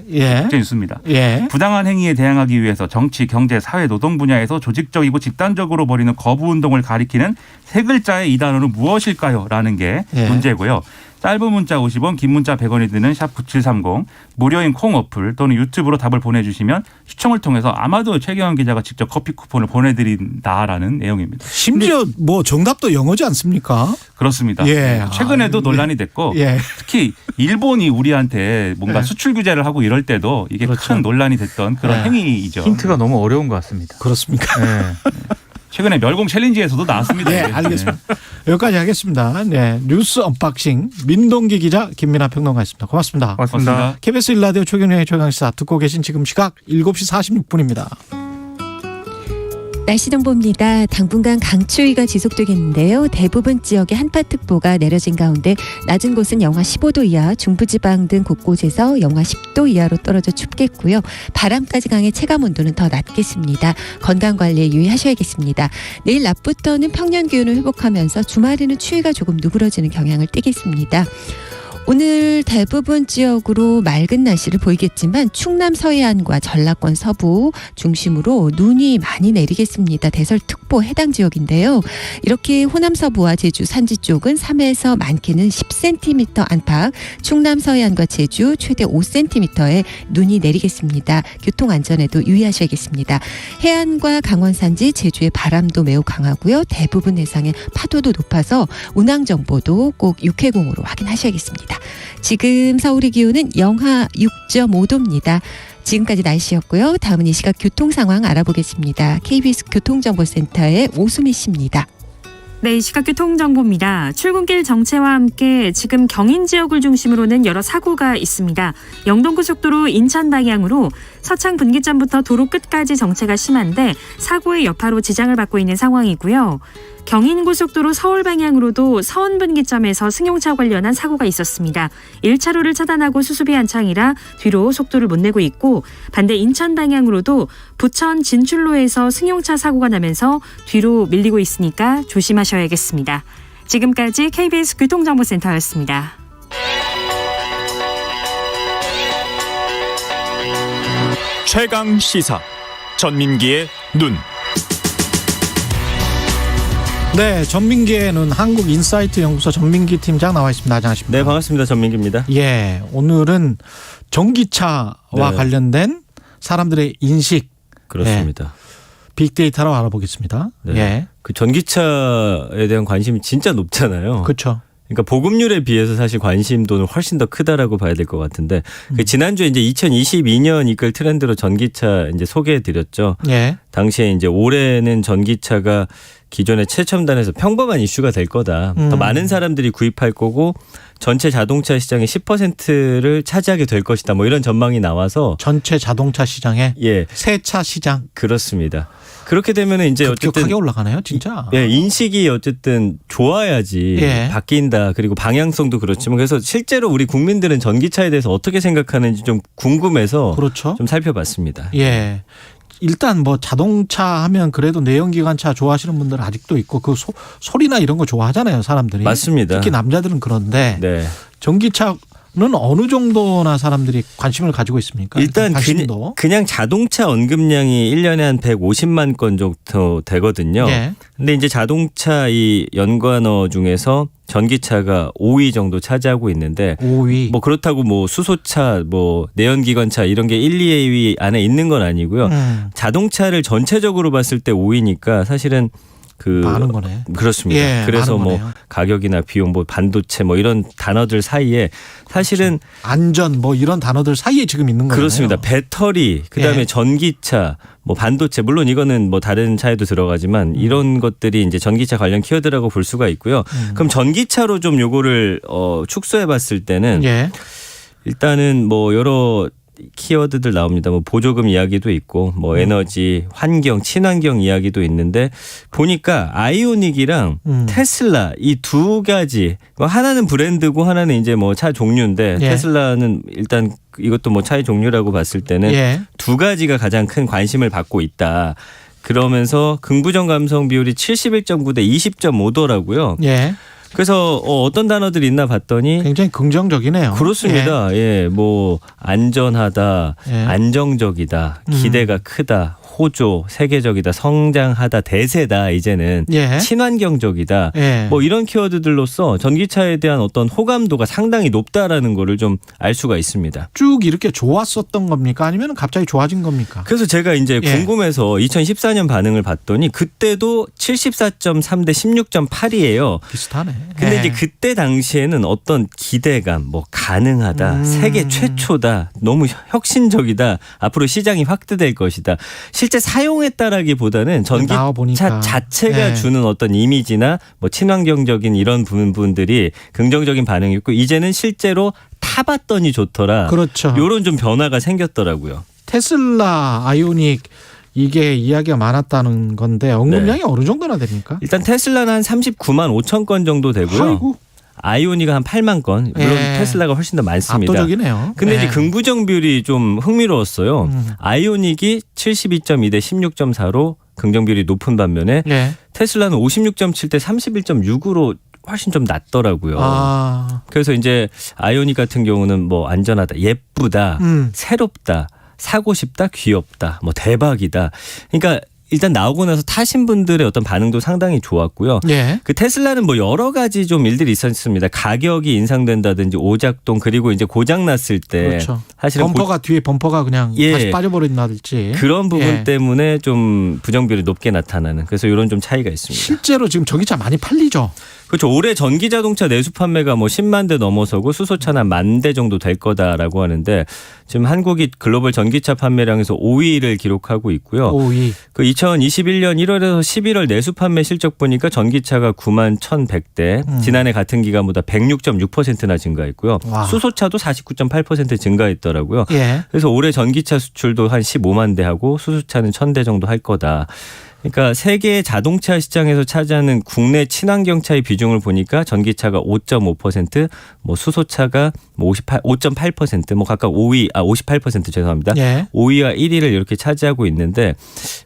국제뉴스입니다. 부당한 행위에 대항하기 위해서 정치, 경제, 사회, 노동 분야에서 조직적이고 집단적으로 벌이는 거부운동을 가리키는 세 글자의 이 단어는 무엇일까요? 라는 게 문제고요. 짧은 문자 50원, 긴 문자 100원이 드는 샵 9730, 무료인 콩 어플 또는 유튜브로 답을 보내주시면 시청을 통해서 아마도 최경영 기자가 직접 커피 쿠폰을 보내드린다라는 내용입니다. 심지어 뭐 정답도 영어지 않습니까? 그렇습니다. 최근에도 논란이 됐고 특히 일본이 우리한테 뭔가 수출 규제를 하고 이럴 때도 이게 큰 논란이 됐던 그런 행위이죠. 힌트가 너무 어려운 것 같습니다. 그렇습니까? 최근에 멸공 챌린지에서도 나왔습니다. 알겠습니다. 여기까지 하겠습니다. 뉴스 언박싱 민동기 기자 김민하 평론가였습니다. 고맙습니다. 고맙습니다. KBS 1라디오 최경영의 최강시사 듣고 계신 지금 시각 7시 46분입니다. 날씨 정보입니다. 당분간 강추위가 지속되겠는데요. 대부분 지역에 한파특보가 내려진 가운데 낮은 곳은 영하 15도 이하, 중부지방 등 곳곳에서 영하 10도 이하로 떨어져 춥겠고요. 바람까지 강해 체감온도는 더 낮겠습니다. 건강관리에 유의하셔야겠습니다. 내일 낮부터는 평년 기온을 회복하면서 주말에는 추위가 조금 누그러지는 경향을 띠겠습니다. 오늘 대부분 지역으로 맑은 날씨를 보이겠지만 충남 서해안과 전라권 서부 중심으로 눈이 많이 내리겠습니다. 대설특보 해당 지역인데요. 이렇게 호남 서부와 제주 산지 쪽은 3에서 많게는 10cm 안팎, 충남 서해안과 제주 최대 5cm의 눈이 내리겠습니다. 교통안전에도 유의하셔야겠습니다. 해안과 강원 산지, 제주의 바람도 매우 강하고요. 대부분 해상의 파도도 높아서 운항정보도 꼭 육해공으로 확인하셔야겠습니다. 지금 서울의 기온은 영하 6.5도입니다. 지금까지 날씨였고요. 다음은 이 시각 교통 상황 알아보겠습니다. KBS 교통정보센터의 오수미 씨입니다. 네, 이 시각 교통정보입니다. 출근길 정체와 함께 지금 경인 지역을 중심으로는 여러 사고가 있습니다. 영동고속도로 인천 방향으로 서창 분기점부터 도로 끝까지 정체가 심한데 사고의 여파로 지장을 받고 있는 상황이고요. 경인고속도로 서울 방향으로도 서운분기점에서 승용차 관련한 사고가 있었습니다. 1차로를 차단하고 수습이 한창이라 뒤로 속도를 못 내고 있고 반대 인천 방향으로도 부천 진출로에서 승용차 사고가 나면서 뒤로 밀리고 있으니까 조심하셔야겠습니다. 지금까지 KBS 교통정보센터였습니다. 최강 시사 전민기의 눈. 네, 전민기의 눈 한국인사이트 연구소 전민기 팀장 나와 있습니다. 안녕하십니까? 네, 반갑습니다. 전민기입니다. 오늘은 전기차와 관련된 사람들의 인식. 그렇습니다. 빅데이터로 알아보겠습니다. 그 전기차에 대한 관심이 진짜 높잖아요. 그렇죠. 그러니까 보급률에 비해서 사실 관심도는 훨씬 더 크다라고 봐야 될 것 같은데 그 지난주에 이제 2022년 이끌 트렌드로 전기차 이제 소개해 드렸죠. 당시에 이제 올해는 전기차가 기존의 최첨단에서 평범한 이슈가 될 거다. 더 많은 사람들이 구입할 거고 전체 자동차 시장의 10%를 차지하게 될 것이다. 뭐 이런 전망이 나와서 전체 자동차 시장에 새차 시장. 그렇습니다. 그렇게 되면 이제 급격하게 어쨌든 올라가네요, 진짜. 인식이 어쨌든 좋아야지 바뀐다. 그리고 방향성도 그렇지만 그래서 실제로 우리 국민들은 전기차에 대해서 어떻게 생각하는지 좀 궁금해서 그렇죠. 좀 살펴봤습니다. 일단 뭐 자동차 하면 그래도 내연기관차 좋아하시는 분들 아직도 있고 그 소리나 이런 거 좋아하잖아요, 사람들이. 맞습니다. 특히 남자들은 그런데 네. 전기차는 어느 정도나 사람들이 관심을 가지고 있습니까? 일단 관심도. 그냥 자동차 언급량이 1년에 한 150만 건 정도 되거든요. 예. 근데 이제 자동차 이 연관어 중에서 전기차가 5위 정도 차지하고 있는데 5위. 뭐 그렇다고 뭐 수소차, 뭐 내연기관차 이런 게 1, 2위 안에 있는 건 아니고요. 자동차를 전체적으로 봤을 때 5위니까 사실은 많은 거네. 그렇습니다. 예, 그래서 많은 뭐 거네요. 가격이나 비용, 뭐 반도체 뭐 이런 단어들 사이에 사실은 그렇죠. 안전 뭐 이런 단어들 사이에 지금 있는 거예요. 그렇습니다. 배터리, 그다음에 예. 전기차, 뭐 반도체, 물론 이거는 뭐 다른 차에도 들어가지만 이런 것들이 이제 전기차 관련 키워드라고 볼 수가 있고요. 그럼 전기차로 좀 요거를 축소해 봤을 때는 예. 일단은 뭐 여러 키워드들 나옵니다. 뭐 보조금 이야기도 있고 뭐 에너지, 환경, 친환경 이야기도 있는데 보니까 아이오닉이랑 테슬라 이 두 가지, 하나는 브랜드고 하나는 이제 뭐 차 종류인데 예. 테슬라는 일단 이것도 뭐 차의 종류라고 봤을 때는 예. 두 가지가 가장 큰 관심을 받고 있다. 그러면서 긍부정 감성 비율이 71.9 대 20.5더라고요. 예. 그래서 어떤 단어들이 있나 봤더니 굉장히 긍정적이네요. 그렇습니다. 예, 뭐 안전하다, 예. 안정적이다, 기대가 크다, 호조, 세계적이다, 성장하다, 대세다, 이제는 예. 친환경적이다. 예. 뭐 이런 키워드들로서 전기차에 대한 어떤 호감도가 상당히 높다라는 거를 좀 알 수가 있습니다. 쭉 이렇게 좋았었던 겁니까? 아니면 갑자기 좋아진 겁니까? 그래서 제가 이제 예. 궁금해서 2014년 반응을 봤더니 그때도 74.3 대 16.8이에요. 비슷하네. 근데 예. 이제 그때 당시에는 어떤 기대감, 뭐 가능하다, 세계 최초다, 너무 혁신적이다, 앞으로 시장이 확대될 것이다. 실제 사용했다라기보다는 전기차 나와보니까. 자체가 예. 주는 어떤 이미지나 뭐 친환경적인 이런 부분들이 긍정적인 반응이었고 이제는 실제로 타봤더니 좋더라. 그렇죠. 이런 좀 변화가 생겼더라고요. 테슬라 아이오닉 이게 이야기가 많았다는 건데 언급량이 어느 정도나 됩니까? 일단 테슬라는 한 39만 5천 건 정도 되고요. 아이고. 아이오닉은 한 8만 건. 물론 예. 테슬라가 훨씬 더 많습니다. 압도적이네요. 근데 이제 예. 긍부정 비율이 좀 흥미로웠어요. 아이오닉이 72.2 대 16.4로 긍정 비율이 높은 반면에 예. 테슬라는 56.7 대 31.6으로 훨씬 좀 낮더라고요. 아. 그래서 이제 아이오닉 같은 경우는 뭐 안전하다, 예쁘다, 새롭다, 사고 싶다, 귀엽다, 뭐 대박이다. 그러니까 일단 나오고 나서 타신 분들의 어떤 반응도 상당히 좋았고요. 예. 그 테슬라는 뭐 여러 가지 좀 일들이 있었습니다. 가격이 인상된다든지 오작동 그리고 이제 고장 났을 때 그렇죠. 사실은 범퍼가 뒤에 범퍼가 그냥 예. 다시 빠져버린다든지 그런 부분 예. 때문에 좀 부정비율이 높게 나타나는 그래서 이런 좀 차이가 있습니다. 실제로 지금 전기차 많이 팔리죠. 그렇죠. 올해 전기 자동차 내수 판매가 뭐 10만 대 넘어서고 수소차는 한 1만 대 정도 될 거다라고 하는데 지금 한국이 글로벌 전기차 판매량에서 5위를 기록하고 있고요. 5위. 그 2021년 1월에서 11월 내수 판매 실적 보니까 전기차가 9만 1,100대, 지난해 같은 기간보다 106.6%나 증가했고요. 와. 수소차도 49.8% 증가했더라고요. 예. 그래서 올해 전기차 수출도 한 15만 대 하고 수소차는 1,000대 정도 할 거다. 그러니까 세계 자동차 시장에서 차지하는 국내 친환경차의 비중을 보니까 전기차가 5.5%, 뭐 수소차가 뭐 5.8%, 뭐 각각 58% 죄송합니다. 예. 5위와 1위를 이렇게 차지하고 있는데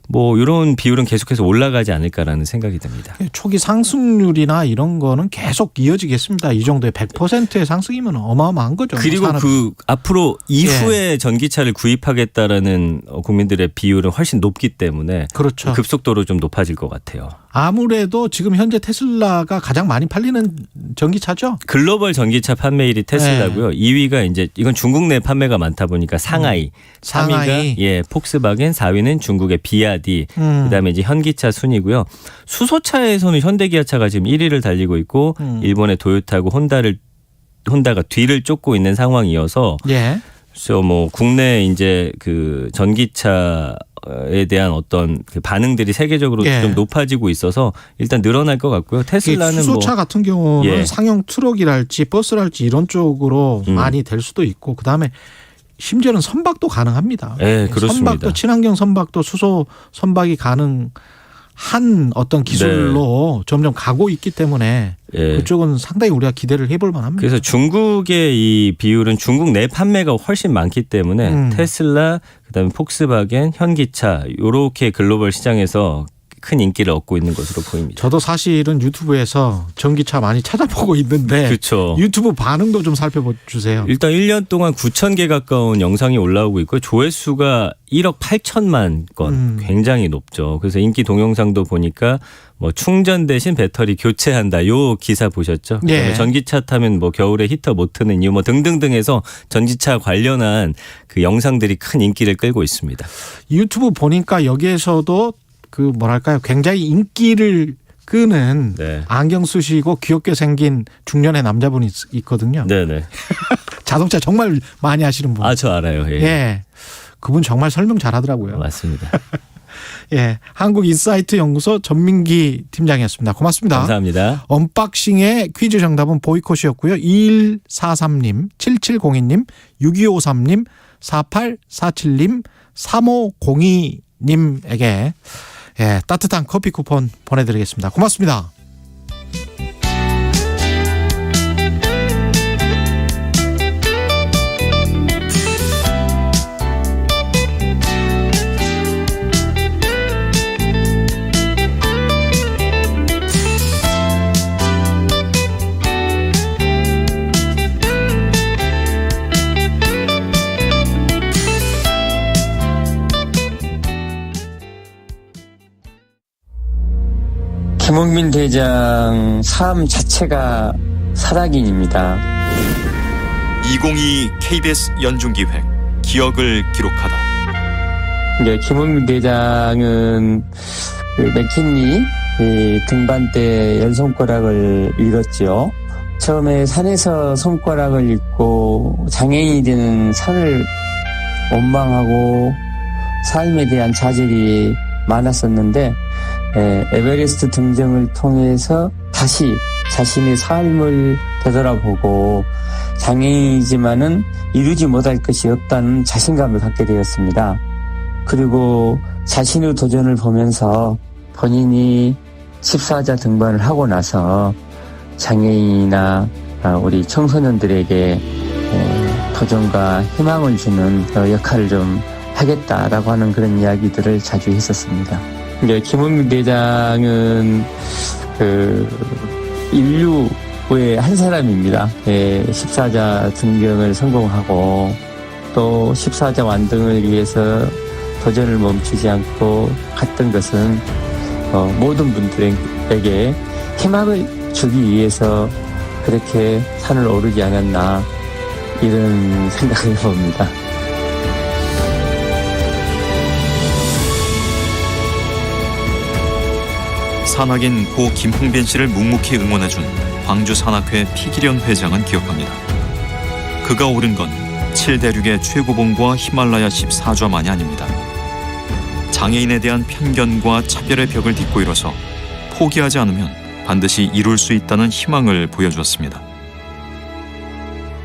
뭐 이런 비율은 계속해서 올라가지 않을까라는 생각이 듭니다. 초기 상승률이나 이런 거는 계속 이어지겠습니다. 이 정도의 100%의 상승이면 어마어마한 거죠. 그리고 산업이. 그 앞으로 이후에 전기차를 구입하겠다라는 국민들의 비율은 훨씬 높기 때문에 그렇죠. 급속도로 좀 높아질 것 같아요. 아무래도 지금 현재 테슬라가 가장 많이 팔리는 전기차죠. 글로벌 전기차 판매일이 테슬라고요. 2위가 이제 이건 중국 내 판매가 많다 보니까 상하이, 3위가 예 폭스바겐, 4위는 중국의 비아디, 그다음에 이제 현기차 순이고요. 수소차에서는 현대기아차가 지금 1위를 달리고 있고 일본의 도요타하고 혼다가 뒤를 쫓고 있는 상황이어서 예. 그래서 뭐 국내 이제 그 전기차에 대한 어떤 그 반응들이 세계적으로 예. 좀 높아지고 있어서 일단 늘어날 것 같고요. 테슬라는 수소차 뭐 같은 경우는 예. 상용 트럭이랄지 버스랄지 이런 쪽으로 많이 될 수도 있고 그다음에 심지어는 선박도 가능합니다. 예, 그렇습니다. 선박도 친환경 선박도 수소 선박이 가능한 한 어떤 기술로 점점 가고 있기 때문에 예. 그쪽은 상당히 우리가 기대를 해볼 만합니다. 그래서 중국의 이 비율은 중국 내 판매가 훨씬 많기 때문에 테슬라, 그다음에 폭스바겐, 현기차 이렇게 글로벌 시장에서 큰 인기를 얻고 있는 것으로 보입니다. 저도 사실은 유튜브에서 전기차 많이 찾아보고 있는데 그렇죠. 유튜브 반응도 좀 살펴주세요. 일단 1년 동안 9,000개 가까운 영상이 올라오고 있고 조회수가 1억 8천만 건 굉장히 높죠. 그래서 인기 동영상도 보니까 뭐 충전 대신 배터리 교체한다 요 기사 보셨죠? 예. 전기차 타면 뭐 겨울에 히터 못 트는 이유 뭐 등등등해서 전기차 관련한 그 영상들이 큰 인기를 끌고 있습니다. 유튜브 보니까 여기에서도 그 뭐랄까요, 굉장히 인기를 끄는 네. 안경 쓰시고 귀엽게 생긴 중년의 남자분이 있거든요. 네네. 자동차 정말 많이 하시는 분. 아, 저 알아요. 예. 예. 그분 정말 설명 잘하더라고요. 맞습니다. 예. 한국인사이트 연구소 전민기 팀장이었습니다. 고맙습니다. 감사합니다. 언박싱의 퀴즈 정답은 보이콧이었고요. 2143님, 7702님, 6253님, 4847님, 3502님에게 예, 따뜻한 커피 쿠폰 보내드리겠습니다. 고맙습니다. 김홍민 대장 삶 자체가 살아긴입니다. 2022 KBS 연중기획 기억을 기록하다. 이제 김홍민 대장은 맥킨리 등반 때 열 손가락을 잃었죠. 처음에 산에서 손가락을 잃고 장애인이 되는 산을 원망하고 삶에 대한 좌절이 많았었는데 에베레스트 등정을 통해서 다시 자신의 삶을 되돌아보고 장애인이지만은 이루지 못할 것이 없다는 자신감을 갖게 되었습니다. 그리고 자신의 도전을 보면서 본인이 14자 등반을 하고 나서 장애인이나 우리 청소년들에게 도전과 희망을 주는 역할을 좀 하겠다라고 하는 그런 이야기들을 자주 했었습니다. 김홍민 대장은 인류의 한 사람입니다. 14자 등정을 성공하고 또 14자 완등을 위해서 도전을 멈추지 않고 갔던 것은 모든 분들에게 희망을 주기 위해서 그렇게 산을 오르지 않았나 이런 생각을 해봅니다. 산악인 고 김홍빈 씨를 묵묵히 응원해준 광주 산악회 피기련 회장은 기억합니다. 그가 오른 건 7대륙의 최고봉과 히말라야 14좌만이 아닙니다. 장애인에 대한 편견과 차별의 벽을 딛고 일어서 포기하지 않으면 반드시 이룰 수 있다는 희망을 보여주었습니다.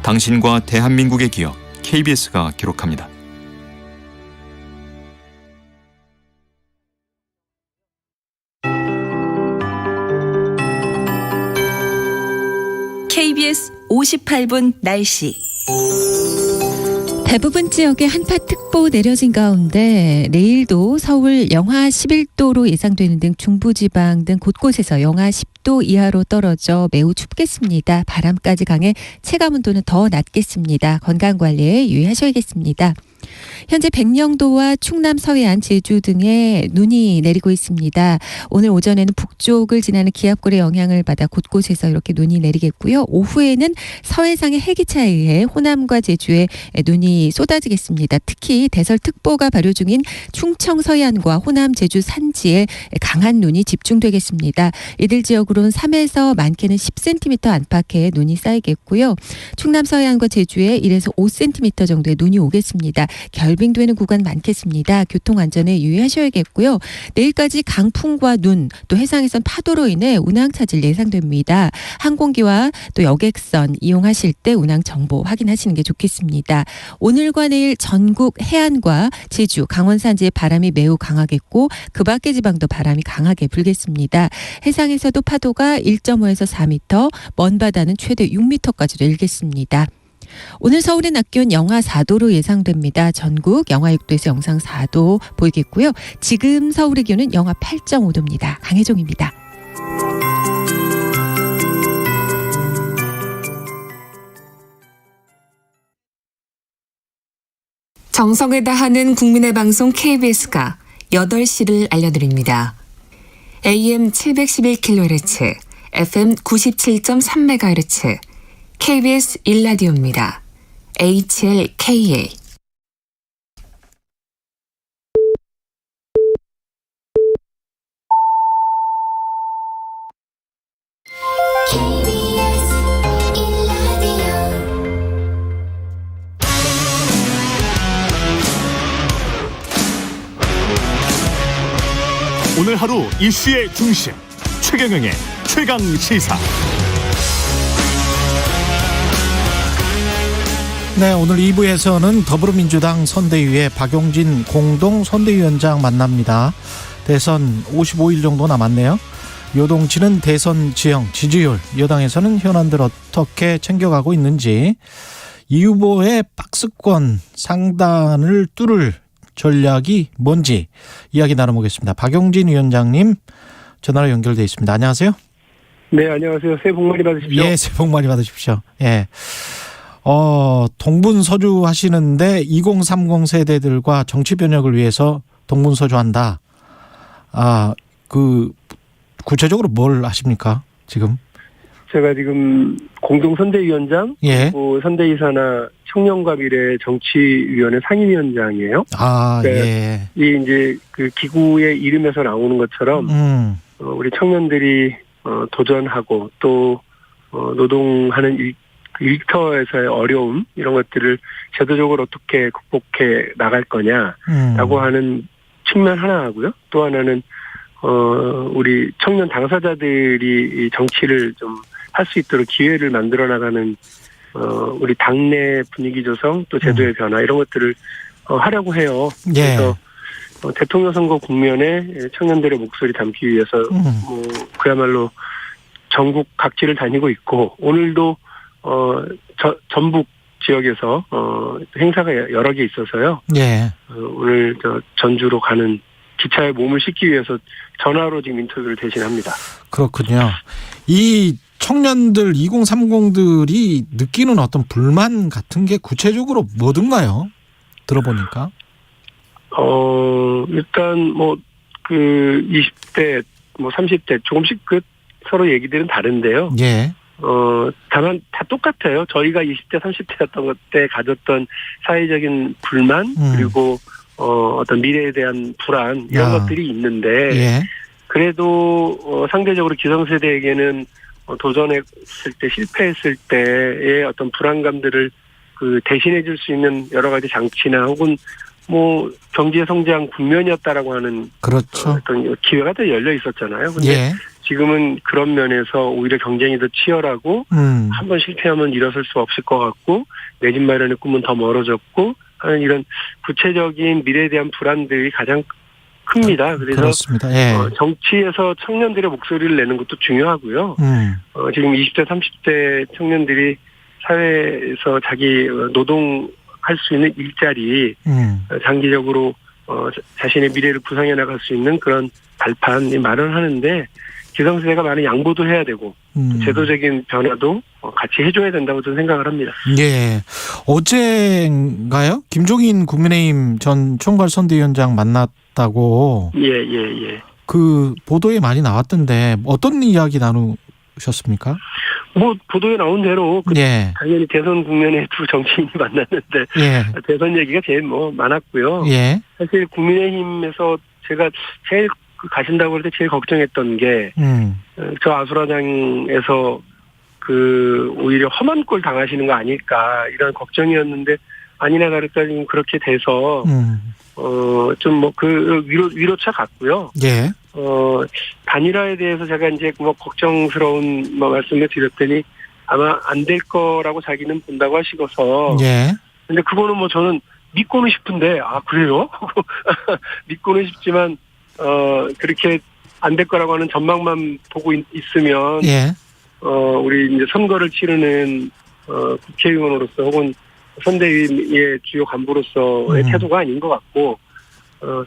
당신과 대한민국의 기억, KBS가 기록합니다. KBS 58분 날씨. 대부분 지역에 한파특보 내려진 가운데 내일도 서울 영하 11도로 예상되는 등 중부지방 등 곳곳에서 영하 10도 이하로 떨어져 매우 춥겠습니다. 바람까지 강해 체감온도는 더 낮겠습니다. 건강관리에 유의하셔야겠습니다. 현재 백령도와 충남 서해안, 제주 등에 눈이 내리고 있습니다. 오늘 오전에는 북쪽을 지나는 기압골의 영향을 받아 곳곳에서 이렇게 눈이 내리겠고요. 오후에는 서해상의 해기차에 의해 호남과 제주에 눈이 쏟아지겠습니다. 특히 대설특보가 발효 중인 충청 서해안과 호남, 제주 산지에 강한 눈이 집중되겠습니다. 이들 지역으로는 3에서 많게는 10cm 안팎의 눈이 쌓이겠고요. 충남 서해안과 제주에 1에서 5cm 정도의 눈이 오겠습니다. 결빙되는 구간 많겠습니다. 교통 안전에 유의하셔야겠고요. 내일까지 강풍과 눈, 또 해상에선 파도로 인해 운항 차질 예상됩니다. 항공기와 또 여객선 이용하실 때 운항 정보 확인하시는 게 좋겠습니다. 오늘과 내일 전국 해안과 제주, 강원 산지에 바람이 매우 강하겠고 그 밖의 지방도 바람이 강하게 불겠습니다. 해상에서도 파도가 1.5에서 4m, 먼 바다는 최대 6m까지도 일겠습니다. 오늘 서울의 낮 기온 영하 4도로 예상됩니다. 전국 영하 6도에서 영상 4도 보이겠고요. 지금 서울의 기온은 영하 8.5도입니다. 강혜종입니다. 정성을 다하는 국민의 방송 KBS가 8시를 알려드립니다. AM 711kHz, FM 97.3MHz, KBS 1라디오입니다. HLKA. 오늘 하루 이슈의 중심 최경영의 최강 시사. 네, 오늘 2부에서는 더불어민주당 선대위의 박용진 공동 선대위원장 만납니다. 대선 55일 정도 남았네요. 요동치는 대선 지형, 지지율, 여당에서는 현안들 어떻게 챙겨가고 있는지, 이 후보의 박스권 상단을 뚫을 전략이 뭔지 이야기 나눠보겠습니다. 박용진 위원장님 전화로 연결돼 있습니다. 안녕하세요. 네, 안녕하세요. 새해 복 많이 받으십시오. 예, 새해 복 많이 받으십시오. 예. 동분서주 하시는데 2030 세대들과 정치 변혁을 위해서 동분서주한다. 구체적으로 뭘 하십니까, 지금? 제가 지금 공동선대위원장, 예. 그리고 선대위사나 청년과 미래 정치위원회 상임위원장이에요. 예. 이 이제 그 기구의 이름에서 나오는 것처럼, 우리 청년들이 도전하고 또 노동하는 일터에서의 어려움, 이런 것들을 제도적으로 어떻게 극복해 나갈 거냐라고 하는 측면 하나 하고요. 또 하나는 우리 청년 당사자들이 이 정치를 좀 할 수 있도록 기회를 만들어 나가는 우리 당내 분위기 조성, 또 제도의 변화, 이런 것들을 하려고 해요. 예. 그래서 대통령 선거 국면에 청년들의 목소리 담기 위해서 그야말로 전국 각지를 다니고 있고, 오늘도 전북 지역에서 행사가 여러 개 있어서요. 예. 오늘 전주로 가는 기차에 몸을 싣기 위해서 전화로 지금 인터뷰를 대신합니다. 그렇군요. 이 청년들 2030들이 느끼는 어떤 불만 같은 게 구체적으로 뭐든가요? 들어보니까. 일단 20대, 30대 조금씩 서로 얘기들은 다른데요. 예. 다만 다 똑같아요. 저희가 20대, 30대였던 때 가졌던 사회적인 불만, 그리고 어떤 미래에 대한 불안, 이런 것들이 있는데, 예. 그래도 상대적으로 기성세대에게는 도전했을 때, 실패했을 때의 어떤 불안감들을 대신해 줄 수 있는 여러 가지 장치나 혹은 경제 성장 국면이었다라고 하는, 그렇죠. 어떤 기회가 더 열려 있었잖아요. 근데 예. 지금은 그런 면에서 오히려 경쟁이 더 치열하고, 한번 실패하면 일어설 수 없을 것 같고, 내 집 마련의 꿈은 더 멀어졌고 하는 이런 구체적인 미래에 대한 불안들이 가장 큽니다. 그래서 그렇습니다. 예. 정치에서 청년들의 목소리를 내는 것도 중요하고요. 지금 20대, 30대 청년들이 사회에서 자기 노동할 수 있는 일자리, 장기적으로 자신의 미래를 구상해 나갈 수 있는 그런 발판이 마련하는데, 기성세대가 많은 양보도 해야 되고, 제도적인 변화도 같이 해줘야 된다고 저는 생각을 합니다. 예. 어제인가요? 김종인 국민의힘 전 총괄선대위원장 만났다고. 예. 그 보도에 많이 나왔던데 어떤 이야기 나누셨습니까? 보도에 나온 대로 예. 당연히 대선 국면에 두 정치인이 만났는데, 예. 대선 얘기가 제일 많았고요. 예. 사실 국민의힘에서 제가 제일 가신다고 할 때 제일 걱정했던 게, 저 아수라장에서 오히려 험한 꼴 당하시는 거 아닐까, 이런 걱정이었는데, 아니나 다를까 지금 그렇게 돼서 좀 뭐 그 위로차 같고요. 예. 단일화에 대해서 제가 이제 뭐 걱정스러운 뭐 말씀을 드렸더니 아마 안 될 거라고 자기는 본다고 하시고서. 예. 근데 그거는 뭐 저는 믿고는 싶은데 그래요? 믿고는 싶지만 그렇게 안 될 거라고 하는 전망만 보고 있으면 예. 우리 이제 선거를 치르는 국회의원으로서 혹은 선대위의 주요 간부로서의 태도가 아닌 것 같고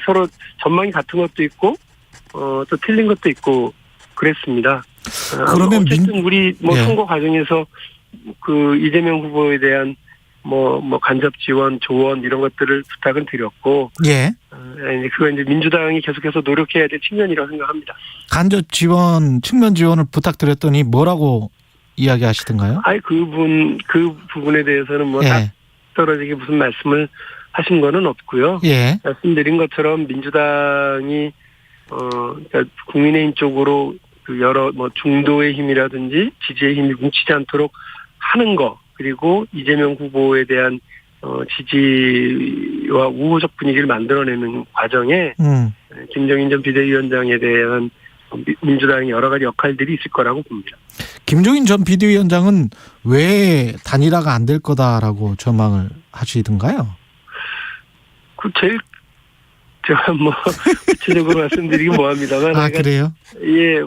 서로 전망이 같은 것도 있고 또 틀린 것도 있고 그랬습니다. 그러면 어쨌든 우리 뭐 예. 선거 과정에서 그 이재명 후보에 대한 뭐 간접 지원, 조언 이런 것들을 부탁은 드렸고, 예. 그거 이제 민주당이 계속해서 노력해야 될 측면이라고 생각합니다. 간접 지원, 측면 지원을 부탁드렸더니 뭐라고 이야기하시던가요? 그 부분에 대해서는 뭐 딱 떨어지게 무슨 말씀을 하신 거는 없고요. 예. 말씀드린 것처럼 민주당이 그러니까 국민의힘 쪽으로 그 여러 뭐 중도의 힘이라든지 지지의 힘이 뭉치지 않도록 하는 거. 그리고 이재명 후보에 대한 지지와 우호적 분위기를 만들어내는 과정에 김종인 전 비대위원장에 대한 민주당의 여러 가지 역할들이 있을 거라고 봅니다. 김종인 전 비대위원장은 왜 단일화가 안 될 거다라고 전망을 하시던가요? 제일 제가 뭐 구체적으로 말씀드리긴 뭐합니다만. 그래요? 예,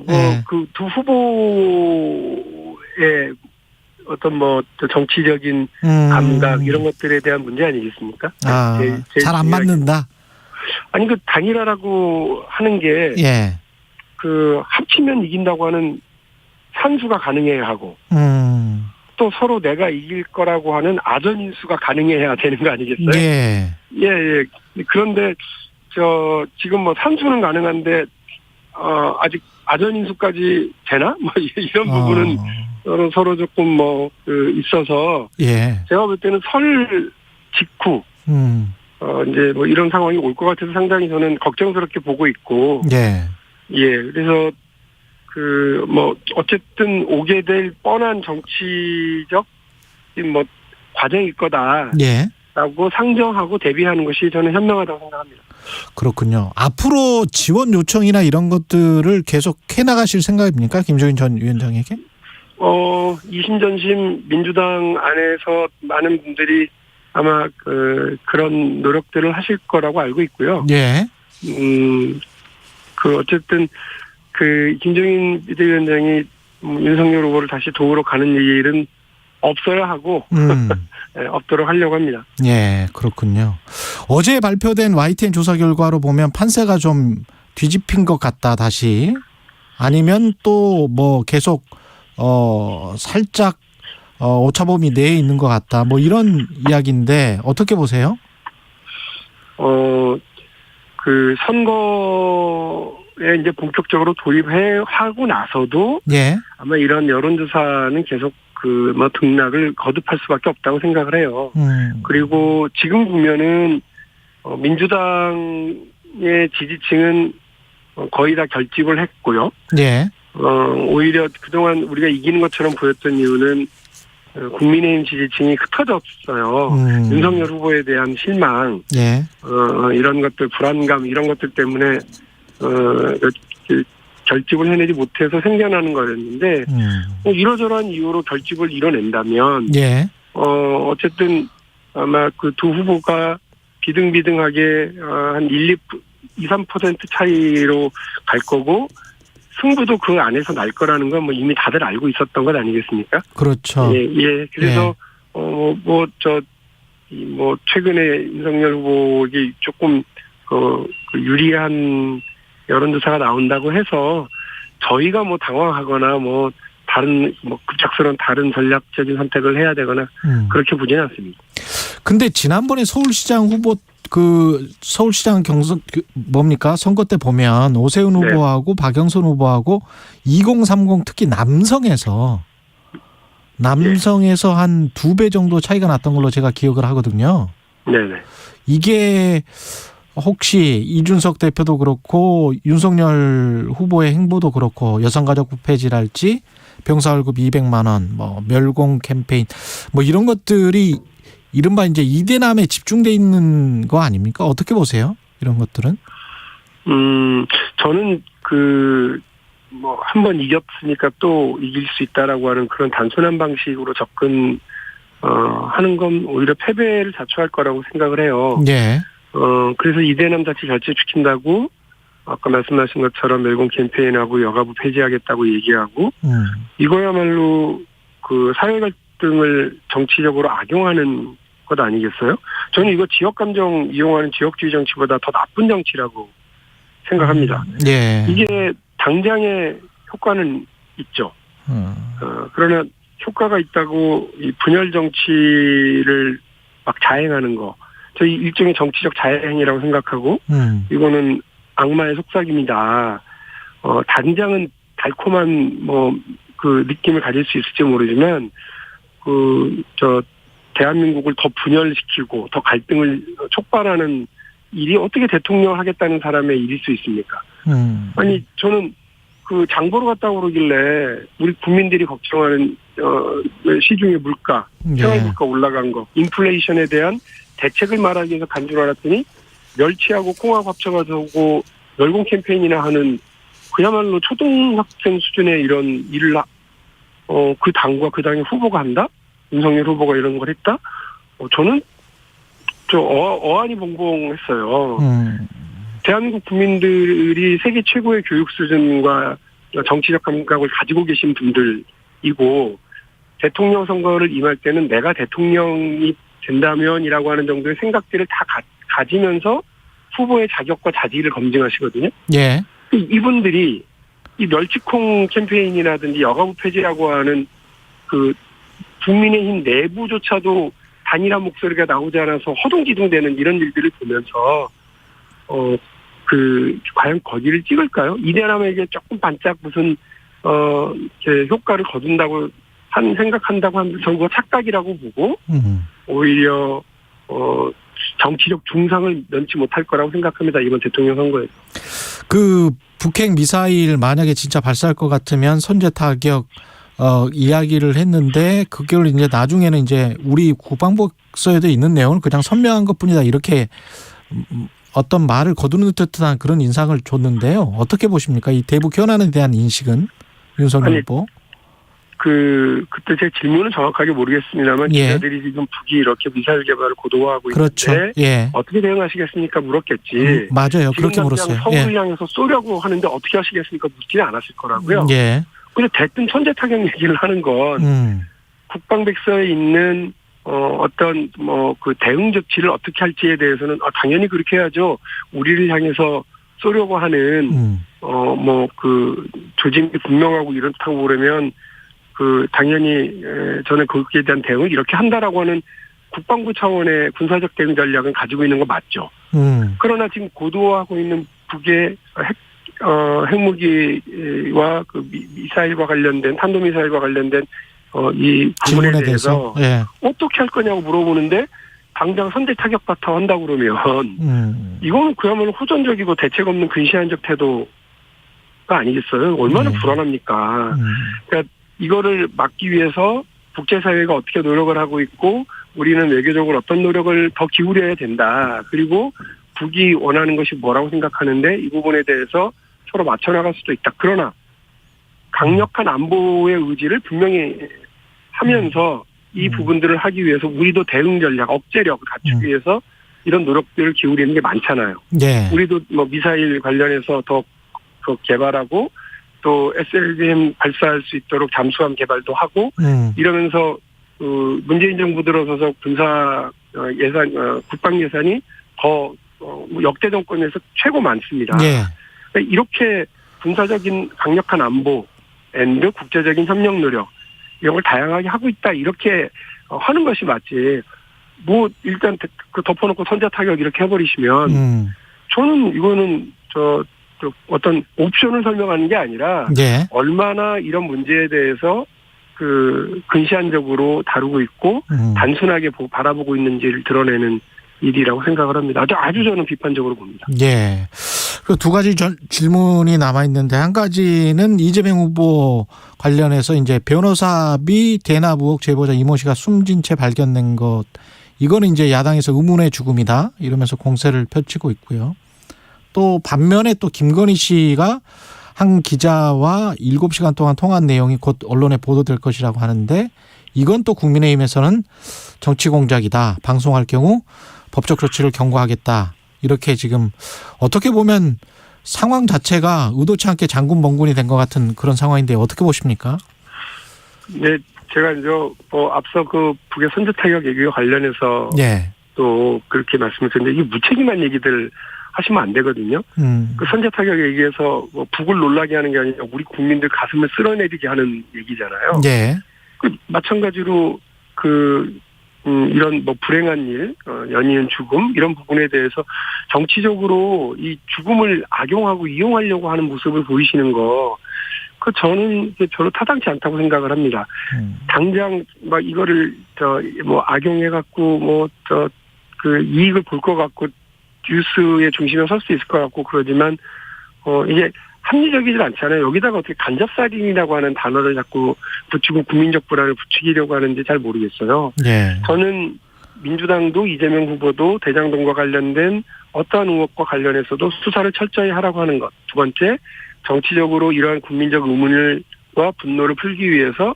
그 두 후보의 어떤 뭐 정치적인 감각 이런 것들에 대한 문제 아니겠습니까? 잘 안 맞는다. 아니 그 단일화라고 하는 게 그 합치면 이긴다고 하는 산수가 가능해야 하고 또 서로 내가 이길 거라고 하는 아전인수가 가능해야 되는 거 아니겠어요? 예. 그런데 지금 뭐 산수는 가능한데 아직 아전인수까지 되나? 뭐 이런 부분은 서로 조금 뭐 있어서 제가 볼 때는 설 직후 이제 뭐 이런 상황이 올 것 같아서 상당히 저는 걱정스럽게 보고 있고 그래서 그 뭐 어쨌든 오게 될 뻔한 정치적 뭐 과정일 거다라고 상정하고 대비하는 것이 저는 현명하다고 생각합니다. 그렇군요. 앞으로 지원 요청이나 이런 것들을 계속 해나가실 생각입니까? 김종인 전 위원장에게? 이심전심 민주당 안에서 많은 분들이 아마 그런 노력들을 하실 거라고 알고 있고요. 어쨌든 김종인 비대위원장이 윤석열 후보를 다시 도우러 가는 일은 없어야 하고 없도록 하려고 합니다. 예, 그렇군요. 어제 발표된 YTN 조사 결과로 보면 판세가 좀 뒤집힌 것 같다 다시. 아니면 또 뭐 계속 살짝 오차범위 내에 있는 것 같다. 뭐 이런 이야기인데 어떻게 보세요? 그 선거에 이제 본격적으로 하고 나서도 아마 이런 여론조사는 계속 뭐 등락을 거듭할 수밖에 없다고 생각을 해요. 그리고 지금 보면은 민주당의 지지층은 거의 다 결집을 했고요. 오히려 그동안 우리가 이기는 것처럼 보였던 이유는 국민의힘 지지층이 흩어졌어요. 윤석열 후보에 대한 실망, 이런 것들, 불안감 이런 것들 때문에 결집을 해내지 못해서 생겨나는 거였는데 이러저러한 이유로 결집을 이뤄낸다면 어쨌든 아마 그 두 후보가 비등비등하게 한 2-3% 차이로 갈 거고 승부도 그 안에서 날 거라는 건 뭐 이미 다들 알고 있었던 것 아니겠습니까? 그렇죠. 그래서 최근에 윤석열 후보에게 조금 유리한 여론조사가 나온다고 해서 저희가 뭐 당황하거나 뭐 다른 급작스러운 다른 전략적인 선택을 해야 되거나 그렇게 보지는 않습니다. 근데 지난번에 서울시장 후보 서울시장 경선 선거 때 보면 오세훈 후보하고 박영선 후보하고 2030 특히 남성에서 한 2배 정도 차이가 났던 걸로 제가 기억을 하거든요. 이게 혹시 이준석 대표도 그렇고 윤석열 후보의 행보도 그렇고 여성가족부 폐지랄지 병사월급 200만 원, 뭐 멸공 캠페인 뭐 이런 것들이 이른바 이제 이대남에 집중돼 있는 거 아닙니까? 어떻게 보세요? 이런 것들은? 저는 한 번 이겼으니까 또 이길 수 있다라고 하는 그런 단순한 방식으로 하는 건 오히려 패배를 자초할 거라고 생각을 해요. 네. 그래서 이대남 자체 결집시킨다고 아까 말씀하신 것처럼 멸공 캠페인하고 여가부 폐지하겠다고 얘기하고 이거야말로 그 사회 갈등을 정치적으로 악용하는 것 아니겠어요? 저는 이거 지역 감정 이용하는 지역주의 정치보다 더 나쁜 정치라고 생각합니다. 예. 이게 당장의 효과는 있죠. 그러나 효과가 있다고 이 분열 정치를 막 자행하는 거, 저희 일종의 정치적 자행이라고 생각하고 이거는 악마의 속삭임이다. 단장은 달콤한 그 느낌을 가질 수 있을지 모르지만 대한민국을 더 분열시키고 더 갈등을 촉발하는 일이 어떻게 대통령을 하겠다는 사람의 일일 수 있습니까? 아니 저는 그 장보러 갔다고 그러길래 우리 국민들이 걱정하는 시중의 물가, 생활 물가 올라간 거, 인플레이션에 대한 대책을 말하기 위해서 간 줄 알았더니 멸치하고 콩하고 합쳐가지고 멸공 캠페인이나 하는 그야말로 초등학생 수준의 이런 일을 그 당과 그 당의 후보가 한다? 윤석열 후보가 이런 걸 했다? 저는 어안이 봉봉했어요. 대한민국 국민들이 세계 최고의 교육 수준과 정치적 감각을 가지고 계신 분들이고 대통령 선거를 임할 때는 내가 대통령이 된다면이라고 하는 정도의 생각들을 다 가지면서 후보의 자격과 자질을 검증하시거든요. 예. 이분들이 이 멸치콩 캠페인이라든지 여가부 폐지라고 하는 그 국민의힘 내부조차도 단일한 목소리가 나오지 않아서 허둥지둥되는 이런 일들을 보면서 과연 거기를 찍을까요? 이대남에게 조금 반짝 무슨 효과를 거둔다고 생각한다고 하면 저거 착각이라고 보고 오히려 정치적 중상을 면치 못할 거라고 생각합니다. 이번 대통령 선거에서. 그 북핵 미사일 만약에 진짜 발사할 것 같으면 선제 타격 이야기를 했는데 그걸 이제 나중에는 이제 우리 국방부서에도 있는 내용을 그냥 선명한 것뿐이다 이렇게 어떤 말을 거두는 듯한 그런 인상을 줬는데요. 어떻게 보십니까? 이 대북 현안에 대한 인식은 윤석열 후보? 그때 제 질문은 정확하게 모르겠습니다만 기자들이 지금 북이 이렇게 미사일 개발을 고도화하고 그렇죠. 있는데 예. 어떻게 대응하시겠습니까? 물었겠지. 맞아요. 그렇게 물었어요. 서울을 향해서 쏘려고 하는데 어떻게 하시겠습니까? 묻지는 않았을 거라고요. 예. 근데 대뜸 선제 타격 얘기를 하는 건 국방백서에 있는 어떤 그 대응 조치를 어떻게 할지에 대해서는 당연히 그렇게 해야죠. 우리를 향해서 쏘려고 하는 그 조짐이 분명하고 이렇다고 그러면 당연히 저는 거기에 대한 대응을 이렇게 한다라고 하는 국방부 차원의 군사적 대응 전략은 가지고 있는 거 맞죠. 그러나 지금 고도화하고 있는 북의 핵무기와 그 미사일과 관련된 탄도미사일과 관련된 이 부분에 대해서 어떻게 할 거냐고 물어보는데 당장 선제 타격부터 한다고 그러면 이거는 그야말로 호전적이고 대책 없는 근시안적 태도가 아니겠어요? 얼마나 불안합니까? 그러니까 이거를 막기 위해서 국제사회가 어떻게 노력을 하고 있고 우리는 외교적으로 어떤 노력을 더 기울여야 된다. 그리고 북이 원하는 것이 뭐라고 생각하는데 이 부분에 대해서 서로 맞춰나갈 수도 있다. 그러나 강력한 안보의 의지를 분명히 하면서 이 부분들을 하기 위해서 우리도 대응 전략, 억제력을 갖추기 위해서 이런 노력들을 기울이는 게 많잖아요. 네. 우리도 미사일 관련해서 더 개발하고 또 SLBM 발사할 수 있도록 잠수함 개발도 하고 이러면서 문재인 정부 들어서서 군사 예산, 국방 예산이 더 역대 정권에서 최고 많습니다. 네. 이렇게 군사적인 강력한 안보 앤드 국제적인 협력 노력 이런 걸 다양하게 하고 있다 이렇게 하는 것이 맞지. 일단 덮어놓고 선제 타격 이렇게 해버리시면 저는 이거는 어떤 옵션을 설명하는 게 아니라 얼마나 이런 문제에 대해서 근시안적으로 다루고 있고 단순하게 바라보고 있는지를 드러내는 일이라고 생각을 합니다. 아주 저는 비판적으로 봅니다. 예. 그 두 가지 질문이 남아 있는데 한 가지는 이재명 후보 관련해서 이제 변호사비 대납 의혹 제보자 이모 씨가 숨진 채 발견된 것 이거는 이제 야당에서 의문의 죽음이다 이러면서 공세를 펼치고 있고요. 또 반면에 또 김건희 씨가 한 기자와 7시간 동안 통화한 내용이 곧 언론에 보도될 것이라고 하는데 이건 또 국민의힘에서는 정치 공작이다. 방송할 경우 법적 조치를 경고하겠다. 이렇게 지금 어떻게 보면 상황 자체가 의도치 않게 장군멍군이 된 것 같은 그런 상황인데 어떻게 보십니까? 네, 제가 이제 앞서 그 북의 선제 타격 얘기와 관련해서 예. 또 그렇게 말씀을 드렸는데 이게 무책임한 얘기들 하시면 안 되거든요. 그 선제 타격 얘기에서 뭐 북을 놀라게 하는 게 아니라 우리 국민들 가슴을 쓸어내리게 하는 얘기잖아요. 예. 그 마찬가지로 이런 뭐 불행한 일, 연이은 죽음 이런 부분에 대해서 정치적으로 이 죽음을 악용하고 이용하려고 하는 모습을 보이시는 거, 그 저는 별로 타당치 않다고 생각을 합니다. 당장 막 이거를 뭐 악용해갖고 그 이익을 볼 것 같고 뉴스의 중심에 설 수 있을 것 같고 그러지만 이게 합리적이지 않잖아요. 여기다가 어떻게 간접살인이라고 하는 단어를 자꾸 붙이고 국민적 불안을 부추기려고 하는지 잘 모르겠어요. 예. 저는 민주당도 이재명 후보도 대장동과 관련된 어떠한 의혹과 관련해서도 수사를 철저히 하라고 하는 것. 두 번째, 정치적으로 이러한 국민적 의문과 분노를 풀기 위해서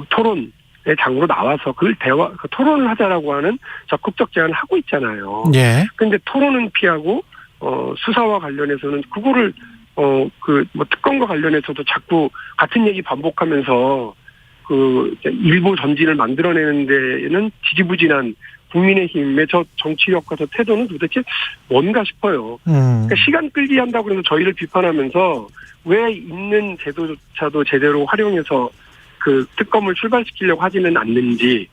토론의 장으로 나와서 그걸 토론을 하자라고 하는 적극적 제안을 하고 있잖아요. 예. 그런데 토론은 피하고 수사와 관련해서는 그거를 특검과 관련해서도 자꾸 같은 얘기 반복하면서 그 일부 전진을 만들어내는 데에는 지지부진한 국민의힘의 저 정치력과 저 태도는 도대체 뭔가 싶어요. 그러니까 시간 끌기 한다고 해서 저희를 비판하면서 왜 있는 제도조차도 제대로 활용해서 그 특검을 출발시키려고 하지는 않는지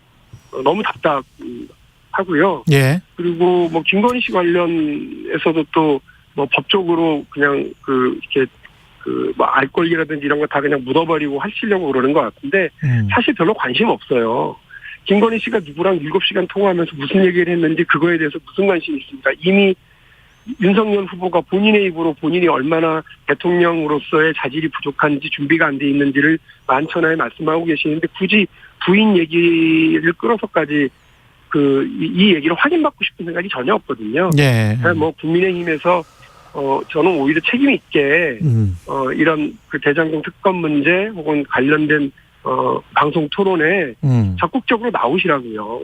너무 답답하고요. 예. 그리고 뭐 김건희 씨 관련해서도 또 뭐 법적으로 그냥 이렇게 뭐 알 권리라든지 이런 거 다 그냥 묻어버리고 하시려고 그러는 것 같은데 사실 별로 관심 없어요. 김건희 씨가 누구랑 7시간 통화하면서 무슨 얘기를 했는지 그거에 대해서 무슨 관심이 있습니까? 이미 윤석열 후보가 본인의 입으로 본인이 얼마나 대통령으로서의 자질이 부족한지 준비가 안 돼 있는지를 만천하에 말씀하고 계시는데 굳이 부인 얘기를 끌어서까지 이 얘기를 확인받고 싶은 생각이 전혀 없거든요. 예. 그러니까 뭐 국민의힘에서 저는 오히려 책임 있게 이런 그 대장동 특검 문제 혹은 관련된 방송 토론에 적극적으로 나오시라고요.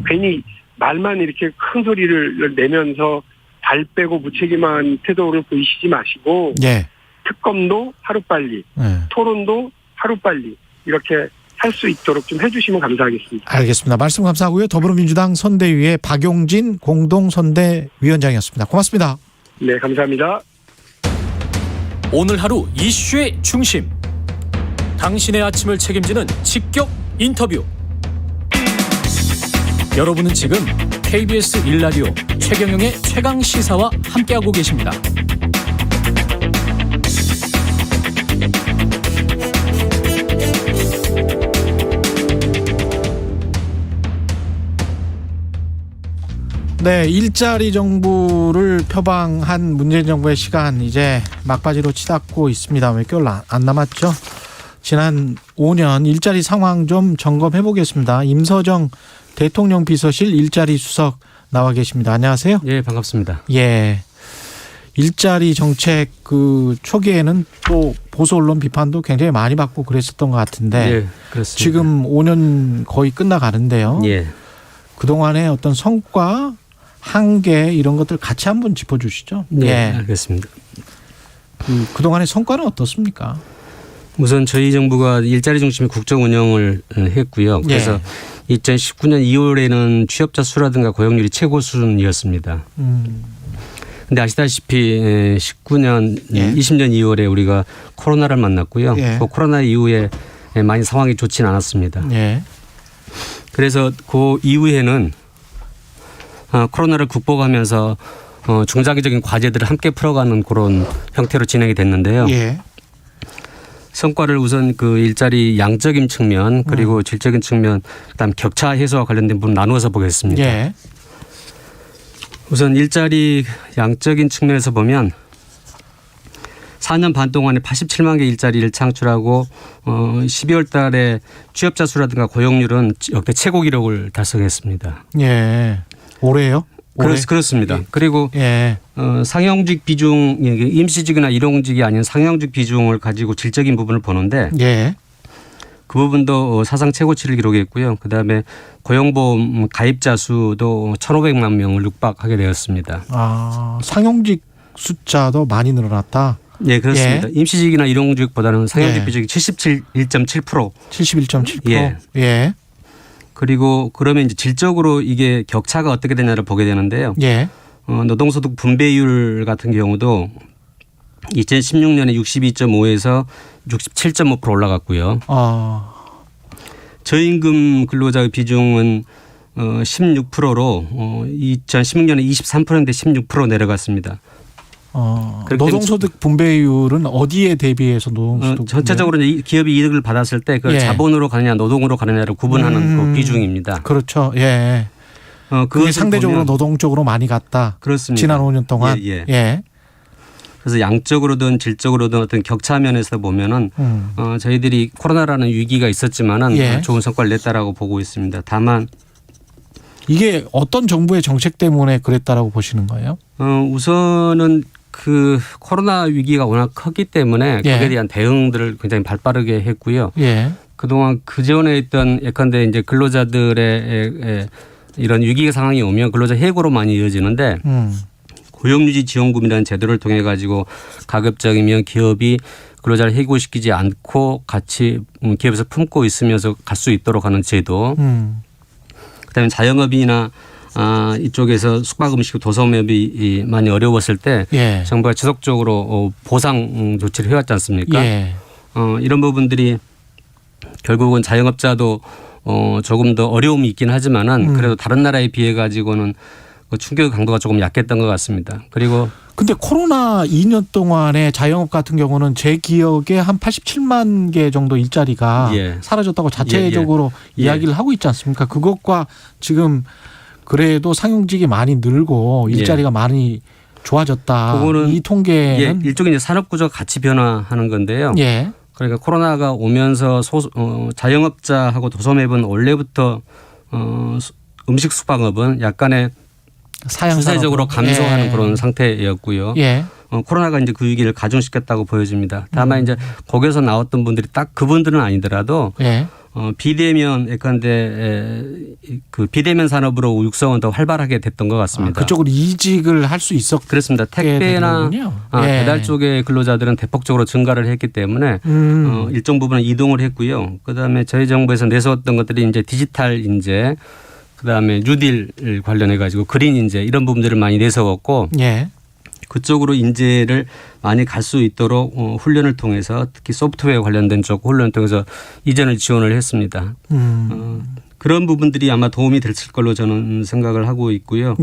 괜히 말만 이렇게 큰 소리를 내면서 발 빼고 무책임한 태도를 보이시지 마시고 예. 특검도 하루빨리 토론도 하루빨리 이렇게 할 수 있도록 좀 해주시면 감사하겠습니다. 알겠습니다. 말씀 감사하고요. 더불어민주당 선대위의 박용진 공동선대위원장이었습니다. 고맙습니다. 네, 감사합니다. 오늘 하루 이슈의 중심. 당신의 아침을 책임지는 직격 인터뷰. 여러분은 지금 KBS 1라디오 최경영의 최강시사와 함께하고 계십니다. 네, 일자리 정부를 표방한 문재인 정부의 시간 이제 막바지로 치닫고 있습니다. 몇 개월 안 남았죠. 지난 5년 일자리 상황 좀 점검해 보겠습니다. 임서정 대통령 비서실 일자리 수석 나와 계십니다. 안녕하세요. 예, 반갑습니다. 예. 일자리 정책 그 초기에는 또 보수 언론 비판도 굉장히 많이 받고 그랬었던 것 같은데 예, 그렇습니다. 지금 5년 거의 끝나가는데요. 예. 그동안의 어떤 성과 한계 이런 것들 같이 한번 짚어주시죠. 네, 예. 알겠습니다. 그동안의 성과는 어떻습니까? 우선 저희 정부가 일자리 중심의 국정 운영을 했고요. 그래서 2019년 2월에는 취업자 수라든가 고용률이 최고 수준이었습니다. 근데 아시다시피 19년, 20년 2월에 우리가 코로나를 만났고요. 그 코로나 이후에 많이 상황이 좋지는 않았습니다. 그래서 그 이후에는 코로나를 극복하면서 중장기적인 과제들을 함께 풀어가는 그런 형태로 진행이 됐는데요. 성과를 우선 그 일자리 양적인 측면 그리고 질적인 측면 그다음 격차 해소와 관련된 부분 나누어서 보겠습니다. 우선 일자리 양적인 측면에서 보면 4년 반 동안에 87만 개 일자리를 창출하고 12월 달에 취업자 수라든가 고용률은 역대 최고 기록을 달성했습니다. 예. 올해요? 그렇습니다. 예. 그리고 상영직 비중, 임시직이나 일용직이 아닌 상영직 비중을 가지고 질적인 부분을 보는데 예. 그 부분도 사상 최고치를 기록했고요. 그다음에 고용보험 가입자 수도 1,500만 명을 육박하게 되었습니다. 아, 상용직 숫자도 많이 늘어났다. 네, 그렇습니다. 예. 임시직이나 일용직보다는 상영직 예. 비중이 71.7%. 71.7%. 예. 예. 그리고 그러면 이제 질적으로 이게 격차가 어떻게 되냐를 보게 되는데요. 예. 노동소득 분배율 같은 경우도 2016년에 62.5에서 67.5% 올라갔고요. 저임금 근로자의 비중은 16%로 2016년에 23%인데 16% 내려갔습니다. 노동소득 분배율은 어디에 대비해서 노동소득 전체적으로 기업이 이득을 받았을 때 그걸 자본으로 가느냐 노동으로 가느냐를 구분하는 그 비중입니다. 그렇죠. 예. 그게 상대적으로 노동 쪽으로 많이 갔다. 그렇습니다. 지난 5년 동안. 예. 그래서 양적으로든 질적으로든 어떤 격차 면에서 보면은 저희들이 코로나라는 위기가 있었지만은 좋은 성과를 냈다라고 보고 있습니다. 다만 이게 어떤 정부의 정책 때문에 그랬다라고 보시는 거예요? 우선은 그 코로나 위기가 워낙 컸기 때문에 거기에 대한 대응들을 굉장히 발빠르게 했고요. 그동안 그 전에 있던 예컨대 이제 근로자들의 이런 위기 상황이 오면 근로자 해고로 많이 이어지는데 고용유지 지원금이라는 제도를 통해 가지고 가급적이면 기업이 근로자를 해고시키지 않고 같이 기업에서 품고 있으면서 갈 수 있도록 하는 제도. 그다음에 자영업이나 이쪽에서 숙박음식 도소매업이 많이 어려웠을 때 정부가 지속적으로 보상 조치를 해왔지 않습니까? 이런 부분들이 결국은 자영업자도 조금 더 어려움이 있긴 하지만은 그래도 다른 나라에 비해 가지고는 그 충격 강도가 조금 약했던 것 같습니다. 그리고 근데 코로나 2년 동안에 자영업 같은 경우는 제 기억에 한 87만 개 정도 일자리가 사라졌다고 자체적으로 이야기를 하고 있지 않습니까? 그것과 지금 그래도 상용직이 많이 늘고 일자리가 많이 좋아졌다. 그거는 이 통계는 일종의 이제 산업구조가 같이 변화하는 건데요. 그러니까 코로나가 오면서 자영업자하고 도소매업은 원래부터 음식 숙박업은 약간의 추세적으로 감소하는 그런 상태였고요. 코로나가 이제 그 위기를 가중시켰다고 보여집니다. 다만 이제 거기서 나왔던 분들이 딱 그분들은 아니더라도 비대면 예컨대 그 비대면 산업으로 육성은 더 활발하게 됐던 것 같습니다. 그쪽으로 이직을 할 수 있었. 그렇습니다. 택배나 배달 쪽의 근로자들은 대폭적으로 증가를 했기 때문에 일정 부분은 이동을 했고요. 그다음에 저희 정부에서 내세웠던 것들이 이제 디지털 인재. 그다음에 뉴딜 관련해 가지고 그린 인재 이런 부분들을 많이 내세웠고 그쪽으로 인재를 많이 갈 수 있도록 훈련을 통해서 특히 소프트웨어 관련된 쪽 훈련을 통해서 이전을 지원을 했습니다. 그런 부분들이 아마 도움이 됐을 걸로 저는 생각을 하고 있고요.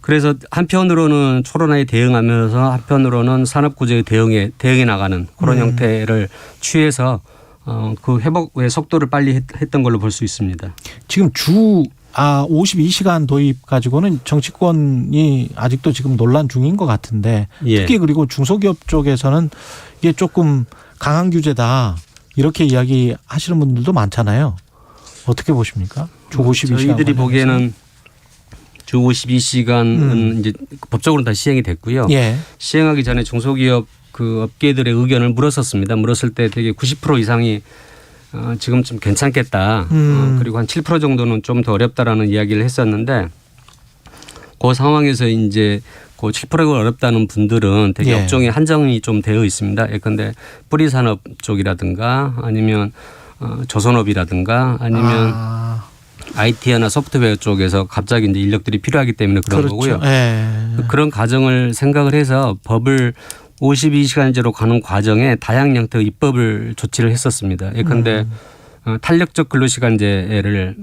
그래서 한편으로는 코로나에 대응하면서 한편으로는 산업구조의 대응에 나가는 그런 형태를 취해서 그 회복의 속도를 빨리 했던 걸로 볼 수 있습니다. 지금 주 52시간 도입 가지고는 정치권이 아직도 지금 논란 중인 것 같은데 특히 그리고 중소기업 쪽에서는 이게 조금 강한 규제다 이렇게 이야기하시는 분들도 많잖아요. 어떻게 보십니까? 주 52시간. 저희들이 보기에는 주 52시간은 이제 법적으로는 다 시행이 됐고요. 시행하기 전에 중소기업 그 업계들의 의견을 물었었습니다. 물었을 때 되게 90% 이상이 지금 좀 괜찮겠다. 그리고 한 7% 정도는 좀 더 어렵다라는 이야기를 했었는데 그 상황에서 이제 그 7%가 어렵다는 분들은 되게 업종에 한정이 좀 되어 있습니다. 예컨대 뿌리 산업 쪽이라든가 아니면 조선업이라든가 아니면 IT나 소프트웨어 쪽에서 갑자기 이제 인력들이 필요하기 때문에 그런 거고요. 그런 가정을 생각을 해서 법을 52시간제로 가는 과정에 다양한 형태의 입법을 조치를 했었습니다. 예컨대 탄력적 근로시간제를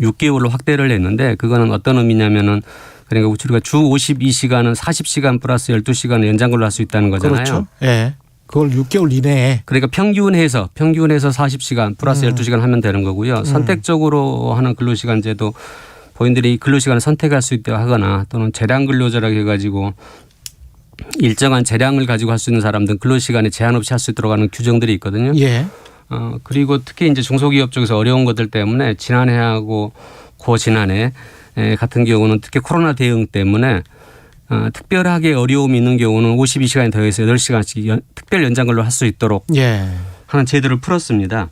6개월로 확대를 했는데 그거는 어떤 의미냐면은 그러니까 우리가 주 52시간은 40시간 플러스 12시간 연장 근로할 수 있다는 거잖아요. 그렇죠. 그걸 6개월 이내에. 그러니까 평균해서 40시간 플러스 12시간 하면 되는 거고요. 선택적으로 하는 근로시간제도 본인들이 근로시간을 선택할 수 있도록 하거나 또는 재량 근로자라고 해가지고 일정한 재량을 가지고 할 수 있는 사람들은 근로시간에 제한 없이 할 수 있도록 하는 규정들이 있거든요. 예. 그리고 특히 이제 중소기업 쪽에서 어려운 것들 때문에 지난해하고 고지난해 같은 경우는 특히 코로나 대응 때문에 특별하게 어려움이 있는 경우는 52시간이 더해서 8시간씩 특별 연장근로 할 수 있도록 하는 제도를 풀었습니다.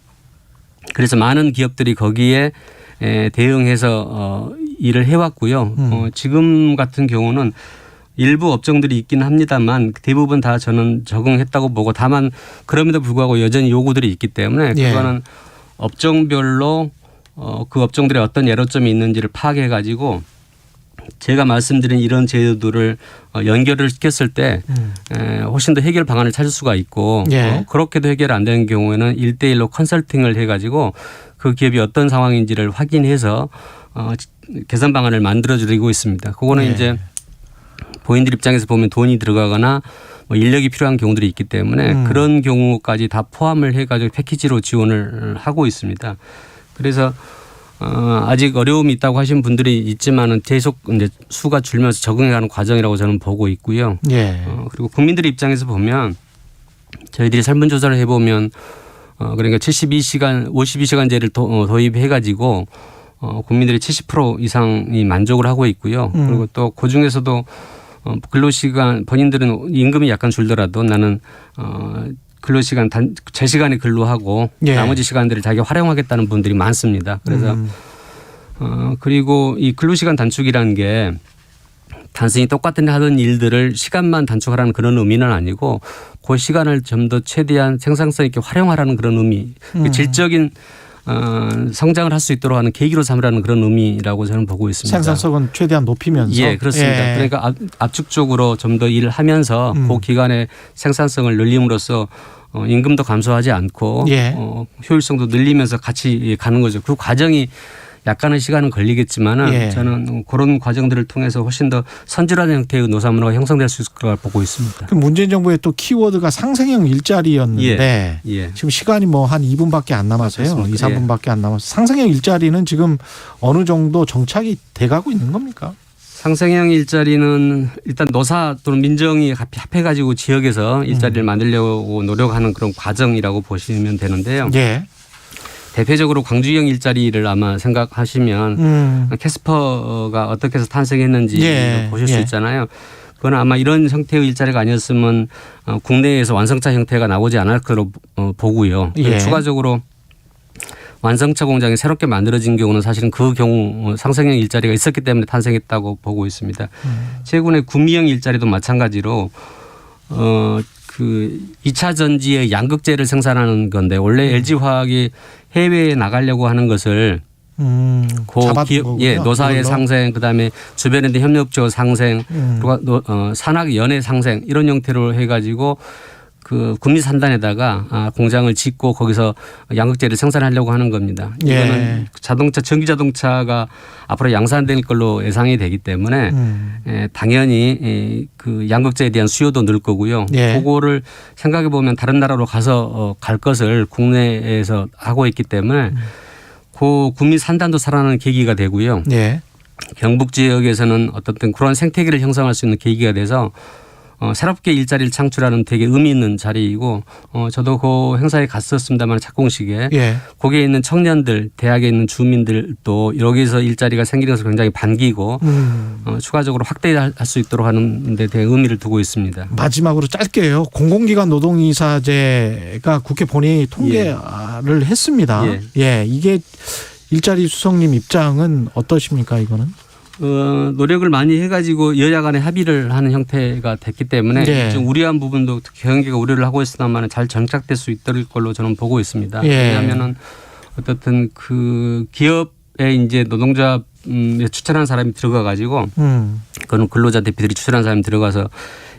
그래서 많은 기업들이 거기에 대응해서 일을 해왔고요. 지금 같은 경우는 일부 업종들이 있긴 합니다만 대부분 다 저는 적응했다고 보고 다만 그럼에도 불구하고 여전히 요구들이 있기 때문에 그거는 업종별로 그 업종들의 어떤 예로점이 있는지를 파악해 가지고 제가 말씀드린 이런 제도들을 연결을 시켰을 때 훨씬 더 해결 방안을 찾을 수가 있고 그렇게도 해결 안 되는 경우에는 1대1로 컨설팅을 해가지고 그 기업이 어떤 상황인지를 확인해서 개선 방안을 만들어드리고 있습니다. 그거는 이제 본인들 입장에서 보면 돈이 들어가거나 뭐 인력이 필요한 경우들이 있기 때문에 그런 경우까지 다 포함을 해가지고 패키지로 지원을 하고 있습니다. 그래서 아직 어려움이 있다고 하신 분들이 있지만은 계속 이제 수가 줄면서 적응해가는 과정이라고 저는 보고 있고요. 그리고 국민들 입장에서 보면 저희들이 설문조사를 해보면 그러니까 52시간제를 도입해가지고 국민들이 70% 이상이 만족을 하고 있고요. 그리고 또 그 중에서도 근로시간 본인들은 임금이 약간 줄더라도 나는 근로시간 제 시간에 근로하고 나머지 시간들을 자기가 활용하겠다는 분들이 많습니다. 그래서 그리고 이 근로시간 단축이라는 게 단순히 똑같은 하던 일들을 시간만 단축하라는 그런 의미는 아니고 그 시간을 좀 더 최대한 생산성 있게 활용하라는 그런 의미, 질적인 성장을 할 수 있도록 하는 계기로 삼으라는 그런 의미라고 저는 보고 있습니다. 생산성은 최대한 높이면서. 예, 그렇습니다. 그러니까 압축적으로 좀 더 일을 하면서 그 기간에 생산성을 늘림으로써 임금도 감소하지 않고 효율성도 늘리면서 같이 가는 거죠. 그 과정이 약간의 시간은 걸리겠지만은 저는 그런 과정들을 통해서 훨씬 더 선진화된 형태의 노사문화가 형성될 수 있을 거라고 보고 있습니다. 그럼 문재인 정부의 또 키워드가 상생형 일자리였는데 지금 시간이 뭐 한 2분밖에 안 남았어요. 그렇습니다. 2, 3분밖에 안 남았어요. 상생형 일자리는 지금 어느 정도 정착이 돼가고 있는 겁니까? 상생형 일자리는 일단 노사 또는 민정이 합해가지고 지역에서 일자리를 만들려고 노력하는 그런 과정이라고 보시면 되는데요. 대표적으로 광주형 일자리를 아마 생각하시면 캐스퍼가 어떻게 해서 탄생했는지 보실 수 있잖아요. 그건 아마 이런 형태의 일자리가 아니었으면 국내에서 완성차 형태가 나오지 않을 거로 보고요. 추가적으로 완성차 공장이 새롭게 만들어진 경우는 사실은 그 경우 상생형 일자리가 있었기 때문에 탄생했다고 보고 있습니다. 최근에 구미형 일자리도 마찬가지로 그 2차 전지의 양극재를 생산하는 건데 원래 LG화학이 해외에 나가려고 하는 것을 기업, 노사의 상생, 그다음에 주변에 있는 협력업체의 상생, 그리고 산학 연의 상생 이런 형태로 해가지고 그 국민 산단에다가 공장을 짓고 거기서 양극재를 생산하려고 하는 겁니다. 이거는 전기 자동차가 앞으로 양산될 걸로 예상이 되기 때문에 당연히 그 양극재에 대한 수요도 늘 거고요. 그거를 생각해 보면 다른 나라로 가서 갈 것을 국내에서 하고 있기 때문에 그 국민 산단도 살아나는 계기가 되고요. 경북 지역에서는 어떤 그런 생태계를 형성할 수 있는 계기가 돼서 새롭게 일자리를 창출하는 되게 의미 있는 자리이고 저도 그 행사에 갔었습니다만 착공식에 거기에 있는 청년들 대학에 있는 주민들도 여기서 일자리가 생기는 것을 굉장히 반기고 추가적으로 확대할 수 있도록 하는 데 대해 의미를 두고 있습니다. 마지막으로 짧게요. 공공기관 노동이사제가 국회 본회의 통과를 했습니다. 이게 일자리 수석님 입장은 어떠십니까 이거는? 노력을 많이 해가지고 여야 간에 합의를 하는 형태가 됐기 때문에 좀 우려한 부분도 경영계가 우려를 하고 있으나만 잘 정착될 수 있을 걸로 저는 보고 있습니다. 왜냐하면은 어떻든 그 기업에 이제 노동자 추천한 사람이 들어가가지고 그건 근로자 대표들이 추천한 사람이 들어가서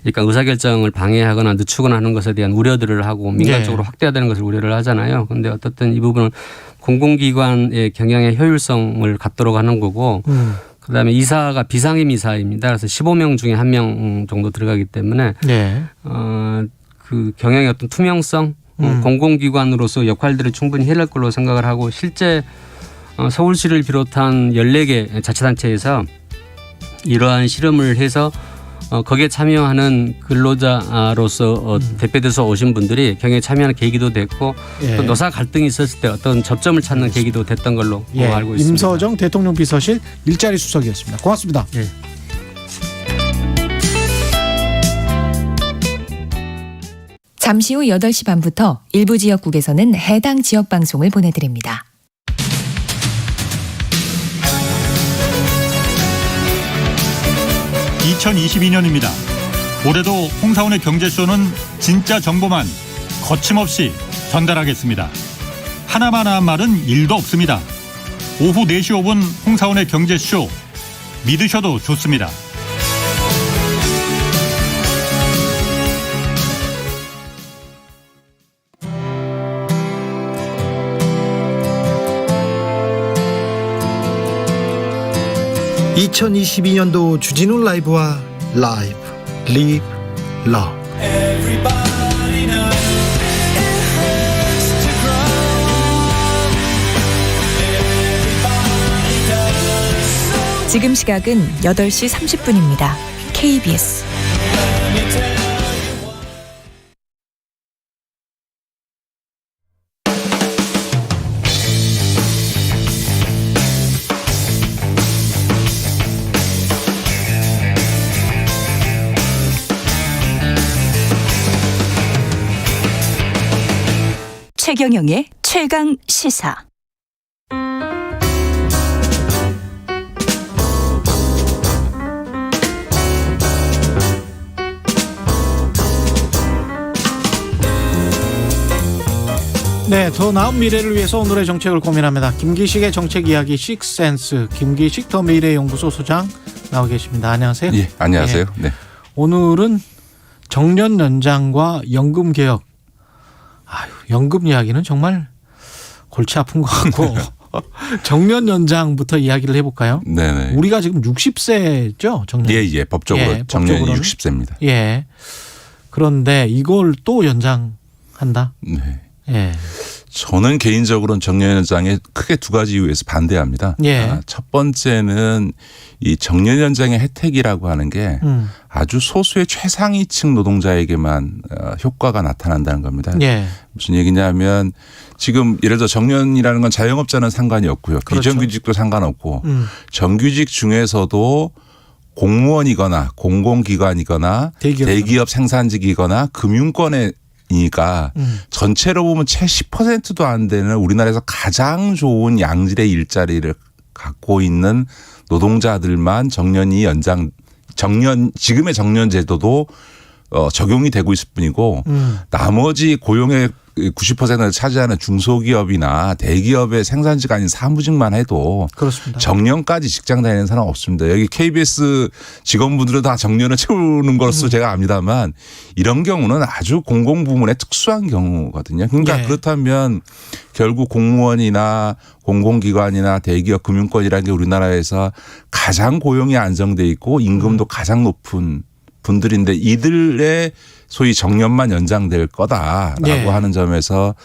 그러니까 의사결정을 방해하거나 늦추거나 하는 것에 대한 우려들을 하고 민간적으로 확대되는 것을 우려를 하잖아요. 그런데 어떻든 이 부분은 공공기관의 경영의 효율성을 갖도록 하는 거고 그다음에 이사가 비상임 이사입니다. 그래서 15명 중에 1명 정도 들어가기 때문에 그 경영의 어떤 투명성, 공공기관으로서 역할들을 충분히 해낼 걸로 생각을 하고 실제 서울시를 비롯한 14개 자치단체에서 이러한 실험을 해서 거기에 참여하는 근로자로서 대표돼서 오신 분들이 경영에 참여하는 계기도 됐고 예. 또 노사 갈등이 있었을 때 어떤 접점을 찾는 계기도 됐던 걸로 예. 알고 있습니다. 임서정 대통령 비서실 일자리 수석이었습니다. 고맙습니다. 예. 잠시 후 8시 반부터 일부 지역국에서는 해당 지역 방송을 보내드립니다. (2022년입니다) 올해도 홍사원의 경제쇼는 진짜 정보만 거침없이 전달하겠습니다. 하나만 한 말은 1도 없습니다. 오후 4시 5분 홍사원의 경제쇼 믿으셔도 좋습니다. (2022년도) 주진우 라이브와 라이브 리브 러브. 지금 시각은 8시 30분입니다. KBS 최경영의 최강 시사. 네, 더 나은 미래를 위해서 오늘의 정책을 고민합니다. 김기식의 정책 이야기 식센스, 김기식 더 미래연구소 소장 나와 계십니다. 안녕하세요. 예, 안녕하세요. 네. 네. 오늘은 정년 연장과 연금 개혁. 아유, 연금 이야기는 정말 골치 아픈 것 같고 정년 연장부터 이야기를 해볼까요? 네네. 우리가 지금 60세죠, 정년. 예, 법적으로 정년이 60세입니다. 예. 그런데 이걸 또 연장한다. 네. 예. 저는 개인적으로는 정년 연장에 크게 두 가지 이유에서 반대합니다. 예. 첫 번째는 이 정년 연장의 혜택이라고 하는 게 아주 소수의 최상위층 노동자에게만 효과가 나타난다는 겁니다. 예. 무슨 얘기냐면 지금 예를 들어 정년이라는 건 자영업자는 상관이 없고요. 그렇죠. 비정규직도 상관없고 정규직 중에서도 공무원이거나 공공기관이거나 대기업 생산직이거나 금융권에 이니까 전체로 보면 채 10%도 안 되는 우리나라에서 가장 좋은 양질의 일자리를 갖고 있는 노동자들만 지금의 정년 제도도 적용이 되고 있을 뿐이고 나머지 고용의 90%를 차지하는 중소기업이나 대기업의 생산직 아닌 사무직만 해도 그렇습니다. 정년까지 직장 다니는 사람 없습니다. 여기 KBS 직원분들은 다 정년을 채우는 것으로 제가 압니다만 이런 경우는 아주 공공부문의 특수한 경우거든요. 그러니까 예. 그렇다면 결국 공무원이나 공공기관이나 대기업 금융권이라는 게 우리나라에서 가장 고용이 안정돼 있고 임금도 가장 높은 분들인데 이들의 소위 정년만 연장될 거다라고 예. 하는 점에서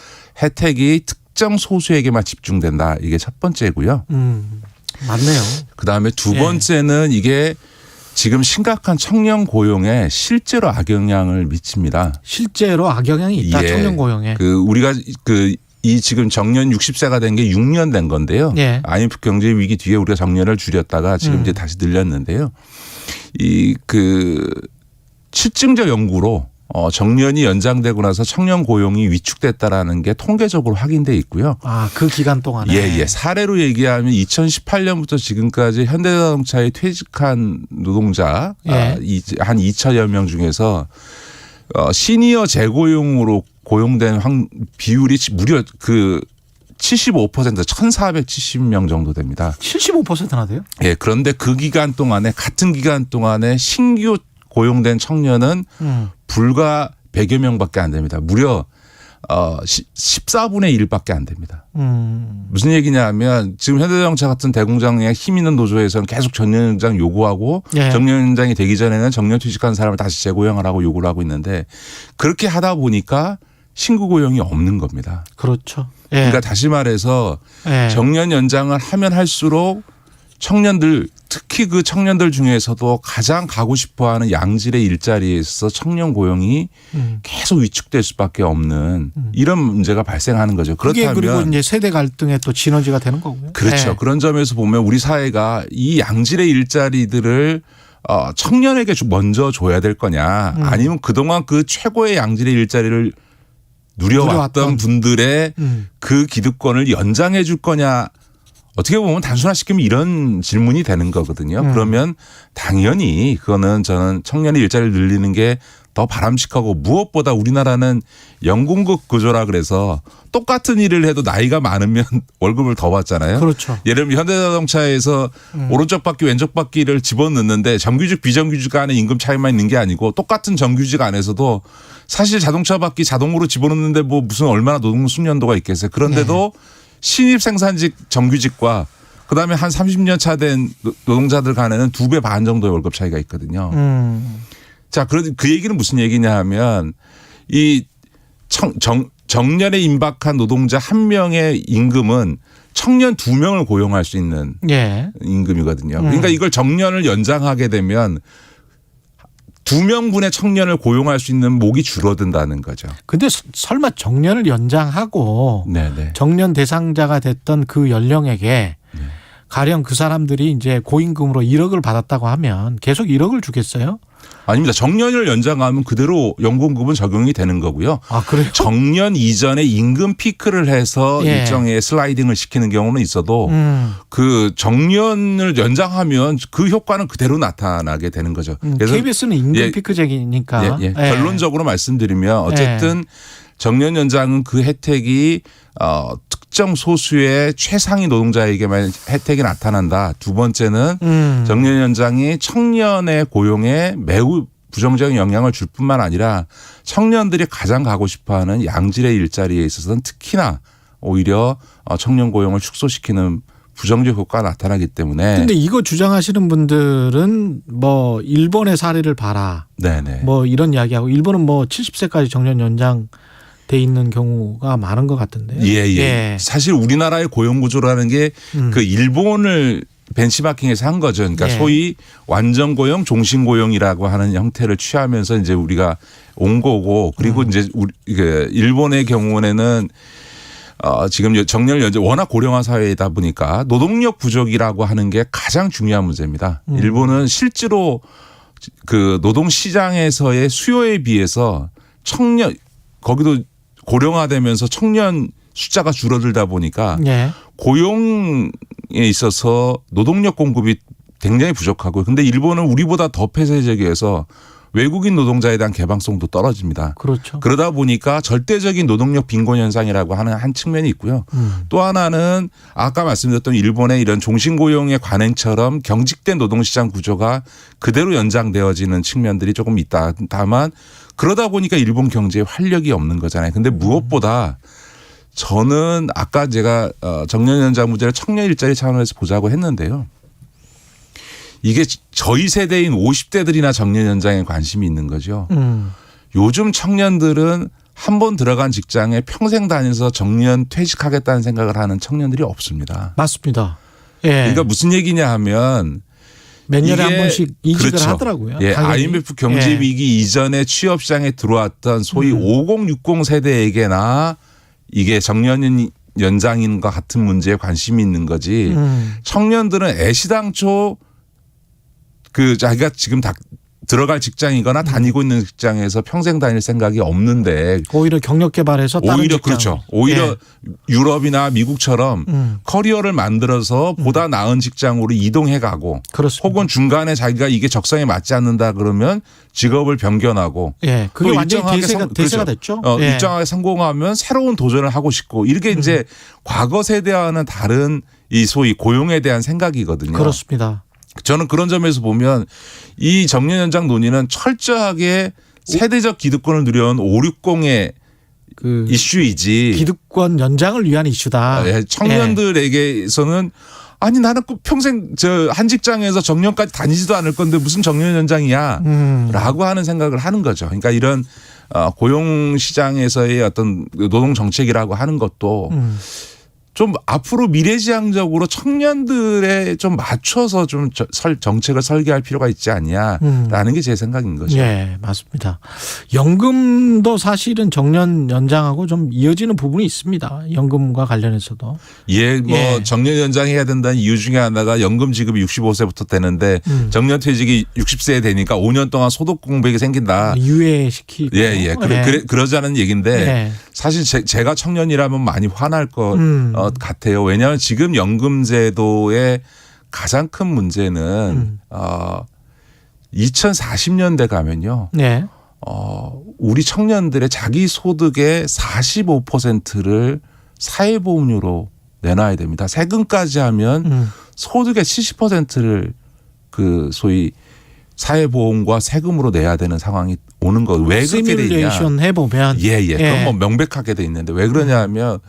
혜택이 특정 소수에게만 집중된다. 이게 첫 번째고요. 맞네요. 그다음에 두 번째는 이게 지금 심각한 청년 고용에 실제로 악영향을 미칩니다. 실제로 악영향이 있다. 예. 청년 고용에. 우리가 이 지금 정년 60세가 된 게 6년 된 건데요. 예. IMF 경제 위기 뒤에 우리가 정년을 줄였다가 지금 이제 다시 늘렸는데요. 실증적 연구로 정년이 연장되고 나서 청년 고용이 위축됐다라는 게 통계적으로 확인돼 있고요. 아, 그 기간 동안에. 예. 사례로 얘기하면 2018년부터 지금까지 현대자동차에 퇴직한 노동자 한 2천여 명 중에서 시니어 재고용으로 고용된 비율이 무려 75% 1,470명 정도 됩니다. 75%나 돼요? 예. 그런데 그 기간 동안에 같은 기간 동안에 신규 고용된 청년은 불과 100여 명밖에 안 됩니다. 무려 14분의 1밖에 안 됩니다. 무슨 얘기냐면 지금 현대자동차 같은 대공장의 힘 있는 노조에서는 계속 정년 연장 요구하고 정년 연장이 되기 전에는 정년 퇴직한 사람을 다시 재고용을 하고 요구를 하고 있는데 그렇게 하다 보니까 신규 고용이 없는 겁니다. 그렇죠. 그러니까 다시 말해서 정년 연장을 하면 할수록 청년들 특히 그 청년들 중에서도 가장 가고 싶어하는 양질의 일자리에서 청년 고용이 계속 위축될 수밖에 없는 이런 문제가 발생하는 거죠. 그게 그렇다면 그리고 이제 세대 갈등의 또 진원지가 되는 거고요. 그렇죠. 네. 그런 점에서 보면 우리 사회가 이 양질의 일자리들을 청년에게 먼저 줘야 될 거냐 아니면 그동안 그 최고의 양질의 일자리를 누려왔던 분들의 그 기득권을 연장해 줄 거냐. 어떻게 보면 단순화시키면 이런 질문이 되는 거거든요. 그러면 당연히 그거는 저는 청년의 일자리를 늘리는 게 더 바람직하고 무엇보다 우리나라는 연공급 구조라 그래서 똑같은 일을 해도 나이가 많으면 월급을 더 받잖아요. 그렇죠. 예를 들면 현대자동차에서 오른쪽 바퀴 왼쪽 바퀴를 집어넣는데 정규직 비정규직 간의 임금 차이만 있는 게 아니고 똑같은 정규직 안에서도 사실 자동차 바퀴 자동으로 집어넣는데 뭐 무슨 얼마나 노동 숙련도가 있겠어요. 그런데도 신입 생산직 정규직과 그다음에 한 30년 차 된 노동자들 간에는 2배 반 정도의 월급 차이가 있거든요. 자, 그 얘기는 무슨 얘기냐 하면 이 정년에 임박한 노동자 한 명의 임금은 청년 2명을 고용할 수 있는 임금이거든요. 그러니까 이걸 정년을 연장하게 되면 2명분의 청년을 고용할 수 있는 목이 줄어든다는 거죠. 근데 설마 정년을 연장하고 정년 대상자가 됐던 그 연령에게 가령 그 사람들이 이제 고임금으로 1억을 받았다고 하면 계속 1억을 주겠어요? 아닙니다. 정년을 연장하면 그대로 연공급은 적용이 되는 거고요. 아, 그래요? 정년 이전에 임금 피크를 해서 일정의 슬라이딩을 시키는 경우는 있어도 그 정년을 연장하면 그 효과는 그대로 나타나게 되는 거죠. 그래서 KBS는 임금 피크제니까. 결론적으로 말씀드리면 어쨌든 정년 연장은 그 혜택이 특정 소수의 최상위 노동자에게만 혜택이 나타난다. 두 번째는 정년 연장이 청년의 고용에 매우 부정적인 영향을 줄 뿐만 아니라 청년들이 가장 가고 싶어하는 양질의 일자리에 있어서는 특히나 오히려 청년 고용을 축소시키는 부정적 효과가 나타나기 때문에. 근데 이거 주장하시는 분들은 뭐 일본의 사례를 봐라. 네네. 뭐 이런 이야기하고 일본은 뭐 70세까지 정년 연장 돼 있는 경우가 많은 것 같은데. 예. 사실 우리나라의 고용 구조라는 게 그 일본을 벤치마킹해서 한 거죠. 그러니까 소위 완전 고용, 종신 고용이라고 하는 형태를 취하면서 이제 우리가 온 거고 그리고 이제 일본의 경우에는 지금 정년 연장 워낙 고령화 사회이다 보니까 노동력 부족이라고 하는 게 가장 중요한 문제입니다. 일본은 실제로 그 노동 시장에서의 수요에 비해서 청년 거기도 고령화되면서 청년 숫자가 줄어들다 보니까 고용에 있어서 노동력 공급이 굉장히 부족하고요. 그런데 일본은 우리보다 더 폐쇄적이어서 외국인 노동자에 대한 개방성도 떨어집니다. 그렇죠. 그러다 보니까 절대적인 노동력 빈곤 현상이라고 하는 한 측면이 있고요. 또 하나는 아까 말씀드렸던 일본의 이런 종신고용의 관행처럼 경직된 노동시장 구조가 그대로 연장되어지는 측면들이 조금 있다. 다만 그러다 보니까 일본 경제에 활력이 없는 거잖아요. 근데 무엇보다 저는 아까 제가 정년 연장 문제를 청년 일자리 차원에서 보자고 했는데요. 이게 저희 세대인 50대들이나 정년 연장에 관심이 있는 거죠. 요즘 청년들은 한 번 들어간 직장에 평생 다녀서 정년 퇴직하겠다는 생각을 하는 청년들이 없습니다. 맞습니다. 그러니까 무슨 얘기냐 하면 몇 년에 한 번씩 이직을 하더라고요. IMF 경제 위기 이전에 취업 시장에 들어왔던 소위 5060 세대에게나 이게 정년 연장인과 같은 문제에 관심이 있는 거지. 청년들은 애시당초 그 자기가 지금 들어갈 직장이거나 다니고 있는 직장에서 평생 다닐 생각이 없는데 오히려 경력 개발해서 다른 오히려 직장. 그렇죠. 오히려 유럽이나 미국처럼 커리어를 만들어서 보다 나은 직장으로 이동해 가고 혹은 중간에 자기가 이게 적성에 맞지 않는다 그러면 직업을 변경하고 그게 완전히 대세가 됐죠. 일정하게 성공하면 새로운 도전을 하고 싶고 이렇게 이제 과거 세대와는 다른 이 소위 고용에 대한 생각이거든요. 그렇습니다. 저는 그런 점에서 보면 이 정년 연장 논의는 철저하게 세대적 기득권을 누려온 560의 그 이슈이지. 기득권 연장을 위한 이슈다. 청년들에게서는 아니 나는 평생 저 한 직장에서 정년까지 다니지도 않을 건데 무슨 정년 연장이야 라고 하는 생각을 하는 거죠. 그러니까 이런 고용 시장에서의 어떤 노동 정책이라고 하는 것도 좀 앞으로 미래지향적으로 청년들에 좀 맞춰서 좀 정책을 설계할 필요가 있지 않냐라는 게 제 생각인 거죠. 네, 맞습니다. 연금도 사실은 정년 연장하고 좀 이어지는 부분이 있습니다. 연금과 관련해서도. 예, 뭐 정년 연장해야 된다는 이유 중에 하나가 연금 지급이 65세부터 되는데 정년 퇴직이 60세에 되니까 5년 동안 소득 공백이 생긴다. 유예시키고. 예. 그러자는 얘기인데 사실 제가 청년이라면 많이 화날 것 같아요. 왜냐하면 지금 연금제도의 가장 큰 문제는 2040년대 가면요. 우리 청년들의 자기 소득의 45%를 사회보험료로 내놔야 됩니다. 세금까지 하면 소득의 70%를 그 소위 사회보험과 세금으로 내야 되는 상황이 오는 거. 왜 그렇게 되냐. 시뮬레이션 해보면. 그건 뭐 명백하게 돼 있는데 왜 그러냐 하면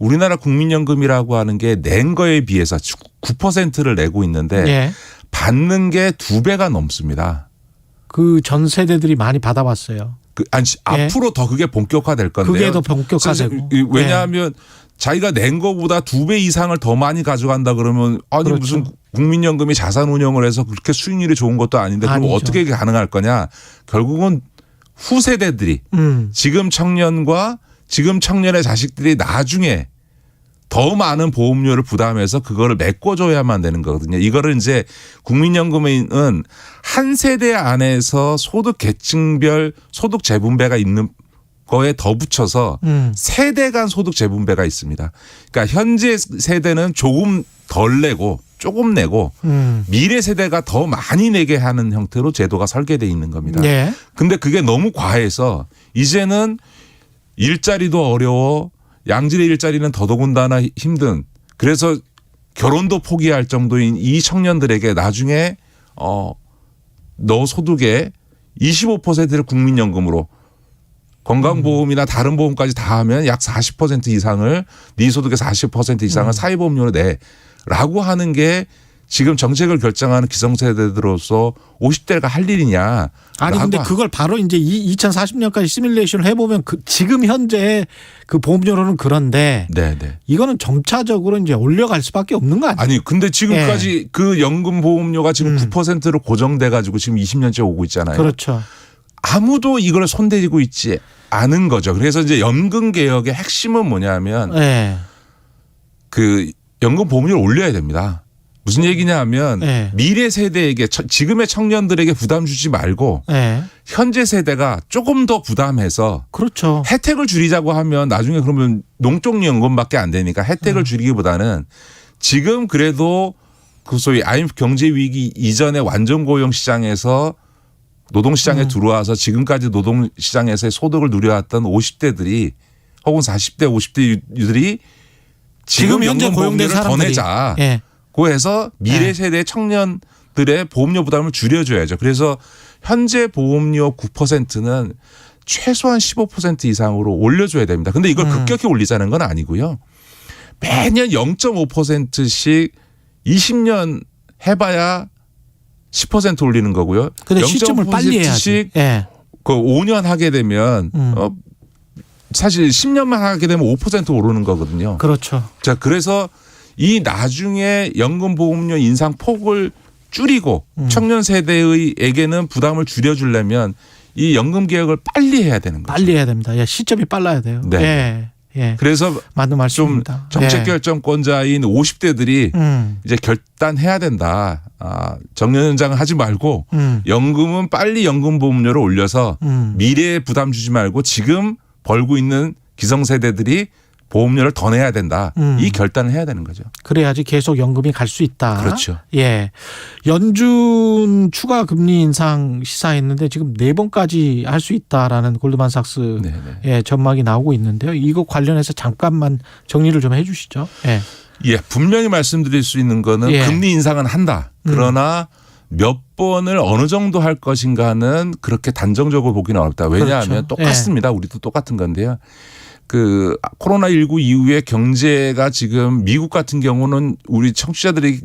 우리나라 국민연금이라고 하는 게 낸 거에 비해서 9%를 내고 있는데 받는 게 2배가 넘습니다. 그 전 세대들이 많이 받아봤어요. 앞으로 더 그게 본격화될 건데요. 그게 더 본격화되고. 왜냐하면 자기가 낸 거보다 2배 이상을 더 많이 가져간다 그러면 아니 그렇죠. 무슨 국민연금이 자산 운용을 해서 그렇게 수익률이 좋은 것도 아닌데 그럼 어떻게 가능할 거냐. 결국은 후세대들이 지금 청년과 지금 청년의 자식들이 나중에 더 많은 보험료를 부담해서 그거를 메꿔줘야만 되는 거거든요. 이거를 이제 국민연금은 한 세대 안에서 소득 계층별 소득 재분배가 있는 거에 더 붙여서 세대 간 소득 재분배가 있습니다. 그러니까 현재 세대는 조금 덜 내고 조금 내고 미래 세대가 더 많이 내게 하는 형태로 제도가 설계되어 있는 겁니다. 근데 그게 너무 과해서 이제는 일자리도 어려워 양질의 일자리는 더더군다나 힘든 그래서 결혼도 포기할 정도인 이 청년들에게 나중에 너 소득의 25%를 국민연금으로 건강보험이나 다른 보험까지 다 하면 약 40% 이상을 네 소득의 40% 이상을 사회보험료로 내라고 하는 게 지금 정책을 결정하는 기성세대들로서 50대가 할 일이냐. 아니 근데 그걸 바로 이제 2040년까지 시뮬레이션을 해보면 지금 현재 그 보험료로는 그런데 이거는 점차적으로 이제 올려갈 수밖에 없는 거 아니에요? 아니 근데 지금까지 그 연금 보험료가 지금 9%로 고정돼 가지고 지금 20년째 오고 있잖아요. 그렇죠. 아무도 이걸 손대고 있지 않은 거죠. 그래서 이제 연금 개혁의 핵심은 뭐냐면 그 연금 보험료를 올려야 됩니다. 무슨 얘기냐 하면 미래 세대에게 지금의 청년들에게 부담 주지 말고 현재 세대가 조금 더 부담해서 그렇죠. 혜택을 줄이자고 하면 나중에 그러면 농촌연금밖에 안 되니까 혜택을 줄이기보다는 지금 그래도 그 소위 IMF 경제 위기 이전의 완전 고용 시장에서 노동시장에 들어와서 지금까지 노동시장에서의 소득을 누려왔던 50대들이 혹은 40대 50대들이 지금 현재 고용된 사람들이 더 내자. 고 해서 미래 세대 청년들의 보험료 부담을 줄여줘야죠. 그래서 현재 보험료 9%는 최소한 15% 이상으로 올려줘야 됩니다. 근데 이걸 급격히 올리자는 건 아니고요. 매년 0.5%씩 20년 해봐야 10% 올리는 거고요. 근데 시점을 빨리 해야지. 그 5년 하게 되면 사실 10년만 하게 되면 5% 오르는 거거든요. 그렇죠. 자, 그래서 이 나중에 연금보험료 인상 폭을 줄이고 청년 세대에게는 부담을 줄여주려면 이 연금 개혁을 빨리 해야 되는 거죠. 빨리 해야 됩니다. 시점이 빨라야 돼요. 그래서 맞는 말씀입니다. 좀 정책 결정권자인 50대들이 이제 결단해야 된다. 정년 연장을 하지 말고 연금은 빨리 연금보험료를 올려서 미래에 부담 주지 말고 지금 벌고 있는 기성세대들이 보험료를 더 내야 된다. 이 결단을 해야 되는 거죠. 그래야지 계속 연금이 갈 수 있다. 그렇죠. 연준 추가 금리 인상 시사했는데 지금 4번까지 할 수 있다라는 골드만삭스 전망이 나오고 있는데요. 이거 관련해서 잠깐만 정리를 좀 해 주시죠. 분명히 말씀드릴 수 있는 거는 금리 인상은 한다. 그러나 몇 번을 어느 정도 할 것인가는 그렇게 단정적으로 보기는 어렵다. 왜냐하면 똑같습니다. 우리도 똑같은 건데요. 그 코로나19 이후에 경제가 지금 미국 같은 경우는 우리 청취자들이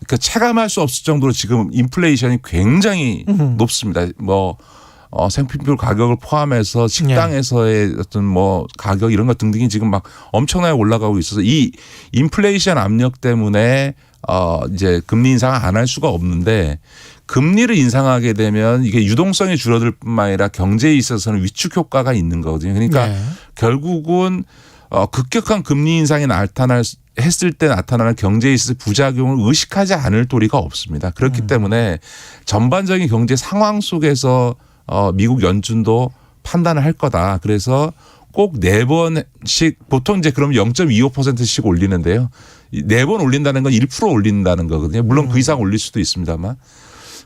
체감할 수 없을 정도로 지금 인플레이션이 굉장히 높습니다. 생필품 가격을 포함해서 식당에서의 어떤 뭐 가격 이런 것 등등이 지금 막 엄청나게 올라가고 있어서 이 인플레이션 압력 때문에 이제 금리 인상을 안 할 수가 없는데 금리를 인상하게 되면 이게 유동성이 줄어들 뿐만 아니라 경제에 있어서는 위축 효과가 있는 거거든요. 그러니까 결국은 급격한 금리 인상이 했을 때 나타나는 경제에 있어서 부작용을 의식하지 않을 도리가 없습니다. 그렇기 때문에 전반적인 경제 상황 속에서 미국 연준도 판단을 할 거다. 그래서 꼭 4번씩 보통 이제 그럼 0.25%씩 올리는데요. 4번 올린다는 건 1% 올린다는 거거든요. 물론 그 이상 올릴 수도 있습니다만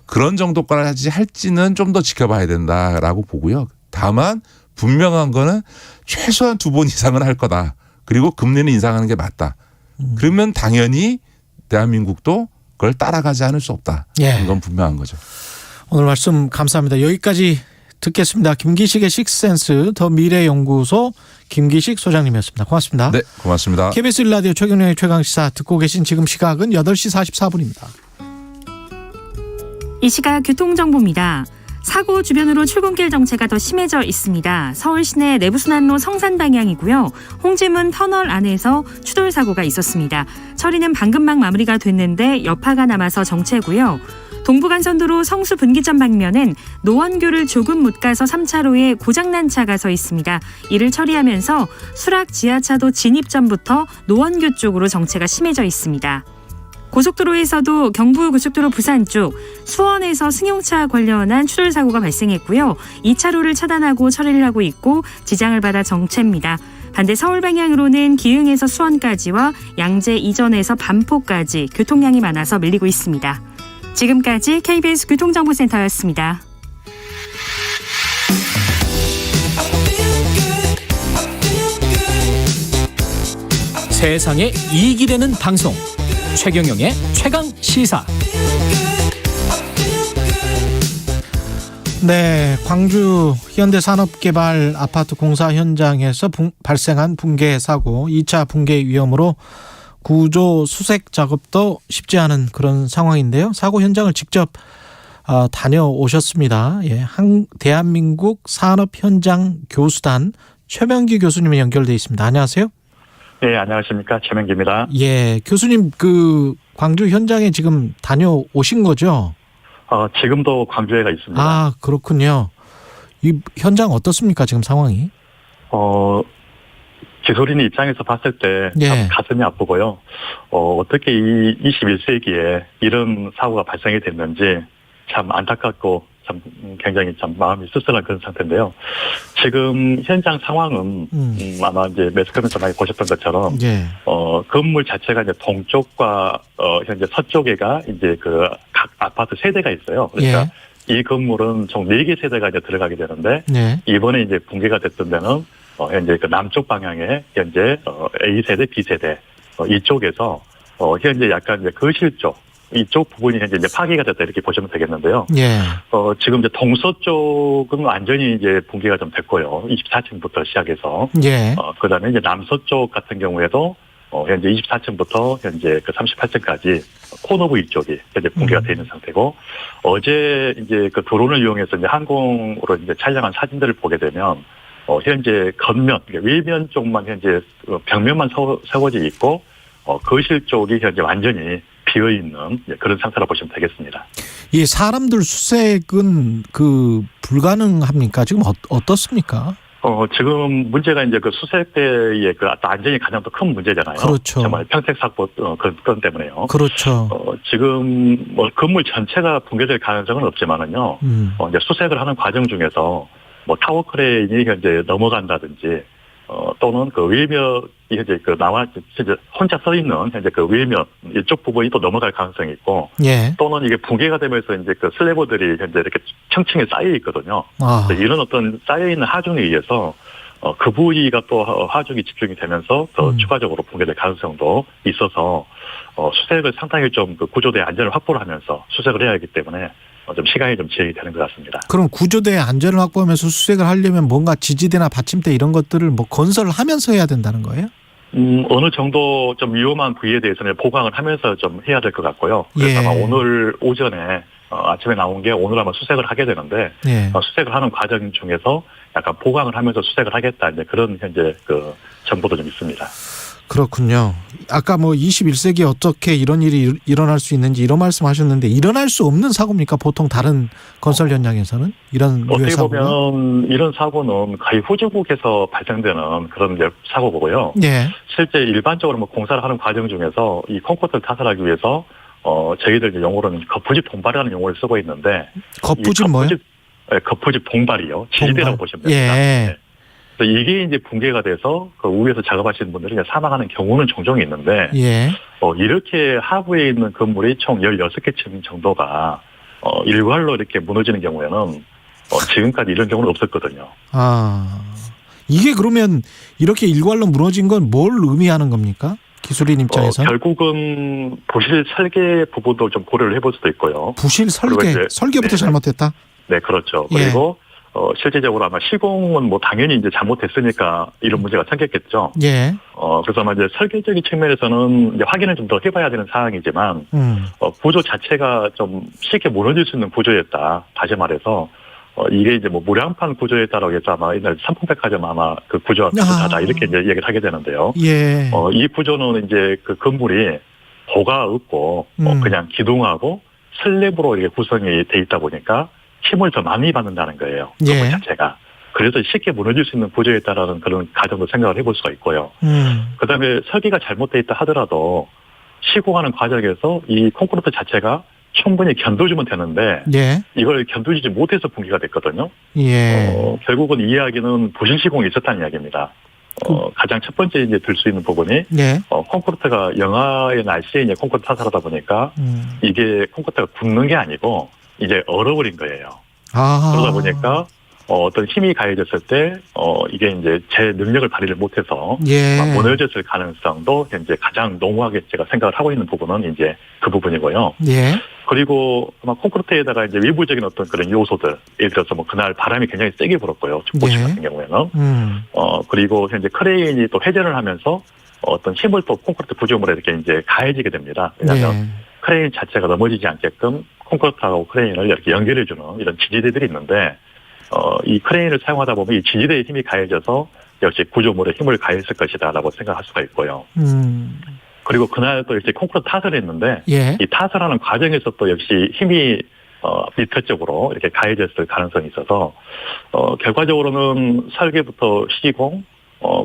그런 정도까지 할지는 좀 더 지켜봐야 된다라고 보고요. 다만 분명한 거는 최소한 2번 이상은 할 거다. 그리고 금리는 인상하는 게 맞다. 그러면 당연히 대한민국도 그걸 따라가지 않을 수 없다. 이건 분명한 거죠. 오늘 말씀 감사합니다. 여기까지 듣겠습니다. 김기식의 식센스 더 미래연구소 김기식 소장님이었습니다. 고맙습니다. 네, 고맙습니다. KBS 1라디오 최경영의 최강시사 듣고 계신 지금 시각은 8시 44분입니다. 이 시각 교통정보입니다. 사고 주변으로 출근길 정체가 더 심해져 있습니다. 서울 시내 내부순환로 성산 방향이고요. 홍지문 터널 안에서 추돌 사고가 있었습니다. 처리는 방금 막 마무리가 됐는데 여파가 남아서 정체고요. 동부간선도로 성수 분기점 방면은 노원교를 조금 못 가서 3차로에 고장난 차가 서 있습니다. 이를 처리하면서 수락 지하차도 진입점부터 노원교 쪽으로 정체가 심해져 있습니다. 고속도로에서도 경부고속도로 부산 쪽 수원에서 승용차 관련한 추돌 사고가 발생했고요. 2차로를 차단하고 처리를 하고 있고 지장을 받아 정체입니다. 반대 서울 방향으로는 기흥에서 수원까지와 양재 이전에서 반포까지 교통량이 많아서 밀리고 있습니다. 지금까지 KBS 교통정보센터였습니다. 세상에 이익이 되는 방송 최경영의 최강시사. 네, 광주 현대산업개발 아파트 공사 현장에서 발생한 붕괴 사고, 2차 붕괴 위험으로 구조 수색 작업도 쉽지 않은 그런 상황인데요. 사고 현장을 직접 다녀오셨습니다. 대한민국 산업현장교수단 최명기 교수님이 연결돼 있습니다. 안녕하세요. 네, 안녕하십니까. 최명기입니다. 예, 교수님 광주 현장에 지금 다녀오신 거죠? 지금도 광주에 가 있습니다. 아, 그렇군요. 이 현장 어떻습니까, 지금 상황이? 기술인 입장에서 봤을 때 참 가슴이 아프고요. 어떻게 이 21세기에 이런 사고가 발생이 됐는지 참 안타깝고 참 굉장히 참 마음이 씁쓸한 그런 상태인데요. 지금 현장 상황은 아마 이제 매스컴에서 많이 보셨던 것처럼 건물 자체가 이제 동쪽과 현재 서쪽에가 이제 그 각 아파트 세대가 있어요. 그러니까 이 건물은 총 4개 세대가 이제 들어가게 되는데 이번에 이제 붕괴가 됐던 데는 현재 그 남쪽 방향에 현재 A 세대, B 세대 이쪽에서 현재 약간 이제 거실 쪽 이쪽 부분이 현재 이제 파괴가 됐다 이렇게 보시면 되겠는데요. 지금 이제 동서쪽은 완전히 이제 붕괴가 좀 됐고요. 24층부터 시작해서. 그다음에 이제 남서쪽 같은 경우에도 현재 24층부터 현재 그 38층까지 코너부 이쪽이 현재 붕괴가 되어 있는 상태고, 어제 이제 그 드론을 이용해서 이제 항공으로 이제 촬영한 사진들을 보게 되면 현재 겉면, 그러니까 외면 쪽만 현재 벽면만 세워져 있고, 거실 쪽이 현재 완전히 비어 있는 그런 상태라고 보시면 되겠습니다. 이 사람들 수색은 불가능합니까? 지금 어떻습니까? 지금 문제가 이제 그 수색대의 그 안전이 가장 더 큰 문제잖아요. 그렇죠. 정말 평택사고 그건 때문에요. 그렇죠. 지금 뭐 건물 전체가 붕괴될 가능성은 없지만은요. 이제 수색을 하는 과정 중에서 뭐 타워 크레인이 현재 넘어간다든지 또는 그 외벽이 현재 혼자 서 있는 현재 그 외벽 이쪽 부분이 또 넘어갈 가능성이 있고, 또는 이게 붕괴가 되면서 이제 그 슬래버들이 현재 이렇게 층층에 쌓여 있거든요. 이런 어떤 쌓여 있는 하중에 의해서 그 부위가 또 하중이 집중이 되면서 더 추가적으로 붕괴될 가능성도 있어서 수색을 상당히 좀 그 구조대의 안전을 확보를 하면서 수색을 해야 하기 때문에 좀 시간이 좀 지연이 되는 것 같습니다. 그럼 구조대의 안전을 확보하면서 수색을 하려면 뭔가 지지대나 받침대 이런 것들을 뭐 건설을 하면서 해야 된다는 거예요? 어느 정도 좀 위험한 부위에 대해서는 보강을 하면서 좀 해야 될 것 같고요. 그래서 아마 오늘 오전에 아침에 나온 게 오늘 아마 수색을 하게 되는데 예. 수색을 하는 과정 중에서 약간 보강을 하면서 수색을 하겠다 이제 그런 현재 그 정보도 좀 있습니다. 그렇군요. 아까 뭐 21세기에 어떻게 이런 일이 일어날 수 있는지 이런 말씀하셨는데 일어날 수 없는 사고입니까? 보통 다른 건설 현장에서는 이런 어떻게 사고가? 보면 이런 사고는 거의 후진국에서 발생되는 그런 사고고요. 예. 실제 일반적으로 뭐 공사를 하는 과정 중에서 이 콘크리트를 타설하기 위해서 저희들 이용어로는 거푸집 봉발이라는 용어를 쓰고 있는데 거푸집 뭐요? 네, 거푸집 봉발이요. 지지대라고 보시면 됩니다. 예. 네. 이게 이제 붕괴가 돼서 그 위에서 작업하시는 분들이 사망하는 경우는 종종 있는데 예. 이렇게 하부에 있는 건물이 총 16개 층 정도가 일괄로 이렇게 무너지는 경우에는 지금까지 이런 경우는 없었거든요. 아, 이게 그러면 이렇게 일괄로 무너진 건 뭘 의미하는 겁니까? 기술인 입장에서 결국은 부실 설계 부분도 좀 고려를 해볼 수도 있고요. 부실 설계부터 네. 잘못됐다. 네, 그렇죠. 예. 그리고 실제적으로 아마 시공은 뭐 당연히 이제 잘못됐으니까 이런 문제가 생겼겠죠. 예. 그래서 아마 이제 설계적인 측면에서는 이제 확인을 좀 더 해봐야 되는 사항이지만 구조 자체가 좀 쉽게 무너질 수 있는 구조였다. 다시 말해서 이게 이제 뭐 무량판 구조였다라고 해서 아마 옛날 삼풍백화점 아마 그 구조가 비슷하다 이렇게 이제 얘기를 하게 되는데요. 예. 이 구조는 이제 그 건물이 고가 없고 그냥 기둥하고 슬랩으로 이렇게 구성이 돼 있다 보니까 힘을 더 많이 받는다는 거예요. 건물 자체가. 그래서 쉽게 무너질 수 있는 구조였다라는 그런 가정도 생각을 해볼 수가 있고요. 그다음에 설계가 잘못돼 있다 하더라도 시공하는 과정에서 이 콘크리트 자체가 충분히 견뎌주면 되는데 예. 이걸 견뎌주지 못해서 붕괴가 됐거든요. 예. 결국은 이 이야기는 부실 시공이 있었다는 이야기입니다. 가장 첫 번째 이제 들 수 있는 부분이 예. 콘크리트가 영하의 날씨에 이제 콘크리트 타설하다 보니까 이게 콘크리트가 굳는 게 아니고 이제 얼어버린 거예요. 그러다 보니까 어떤 힘이 가해졌을 때 이게 이제 제 능력을 발휘를 못해서 예. 무너졌을 가능성도 이제 가장 농후하게 제가 생각을 하고 있는 부분은 이제 그 부분이고요. 예. 그리고 아마 콘크리트에다가 이제 외부적인 어떤 그런 요소들, 예를 들어서 뭐 그날 바람이 굉장히 세게 불었고요. 축구시 같은 경우에는. 그리고 현재 크레인이 또 회전을 하면서 어떤 힘을 또 콘크리트 구조물에 이렇게 이제 가해지게 됩니다. 왜냐하면 크레인 자체가 넘어지지 않게끔 콘크리트하고 크레인을 이렇게 연결해주는 이런 지지대들이 있는데 이 크레인을 사용하다 보면 이 지지대의 힘이 가해져서 역시 구조물에 힘을 가했을 것이다라고 생각할 수가 있고요. 그리고 그날 또 이렇게 콘크리트 타설을 했는데 예. 이 타설하는 과정에서 또 역시 힘이 밑에 쪽으로 이렇게 가해졌을 가능성이 있어서 결과적으로는 설계부터 시공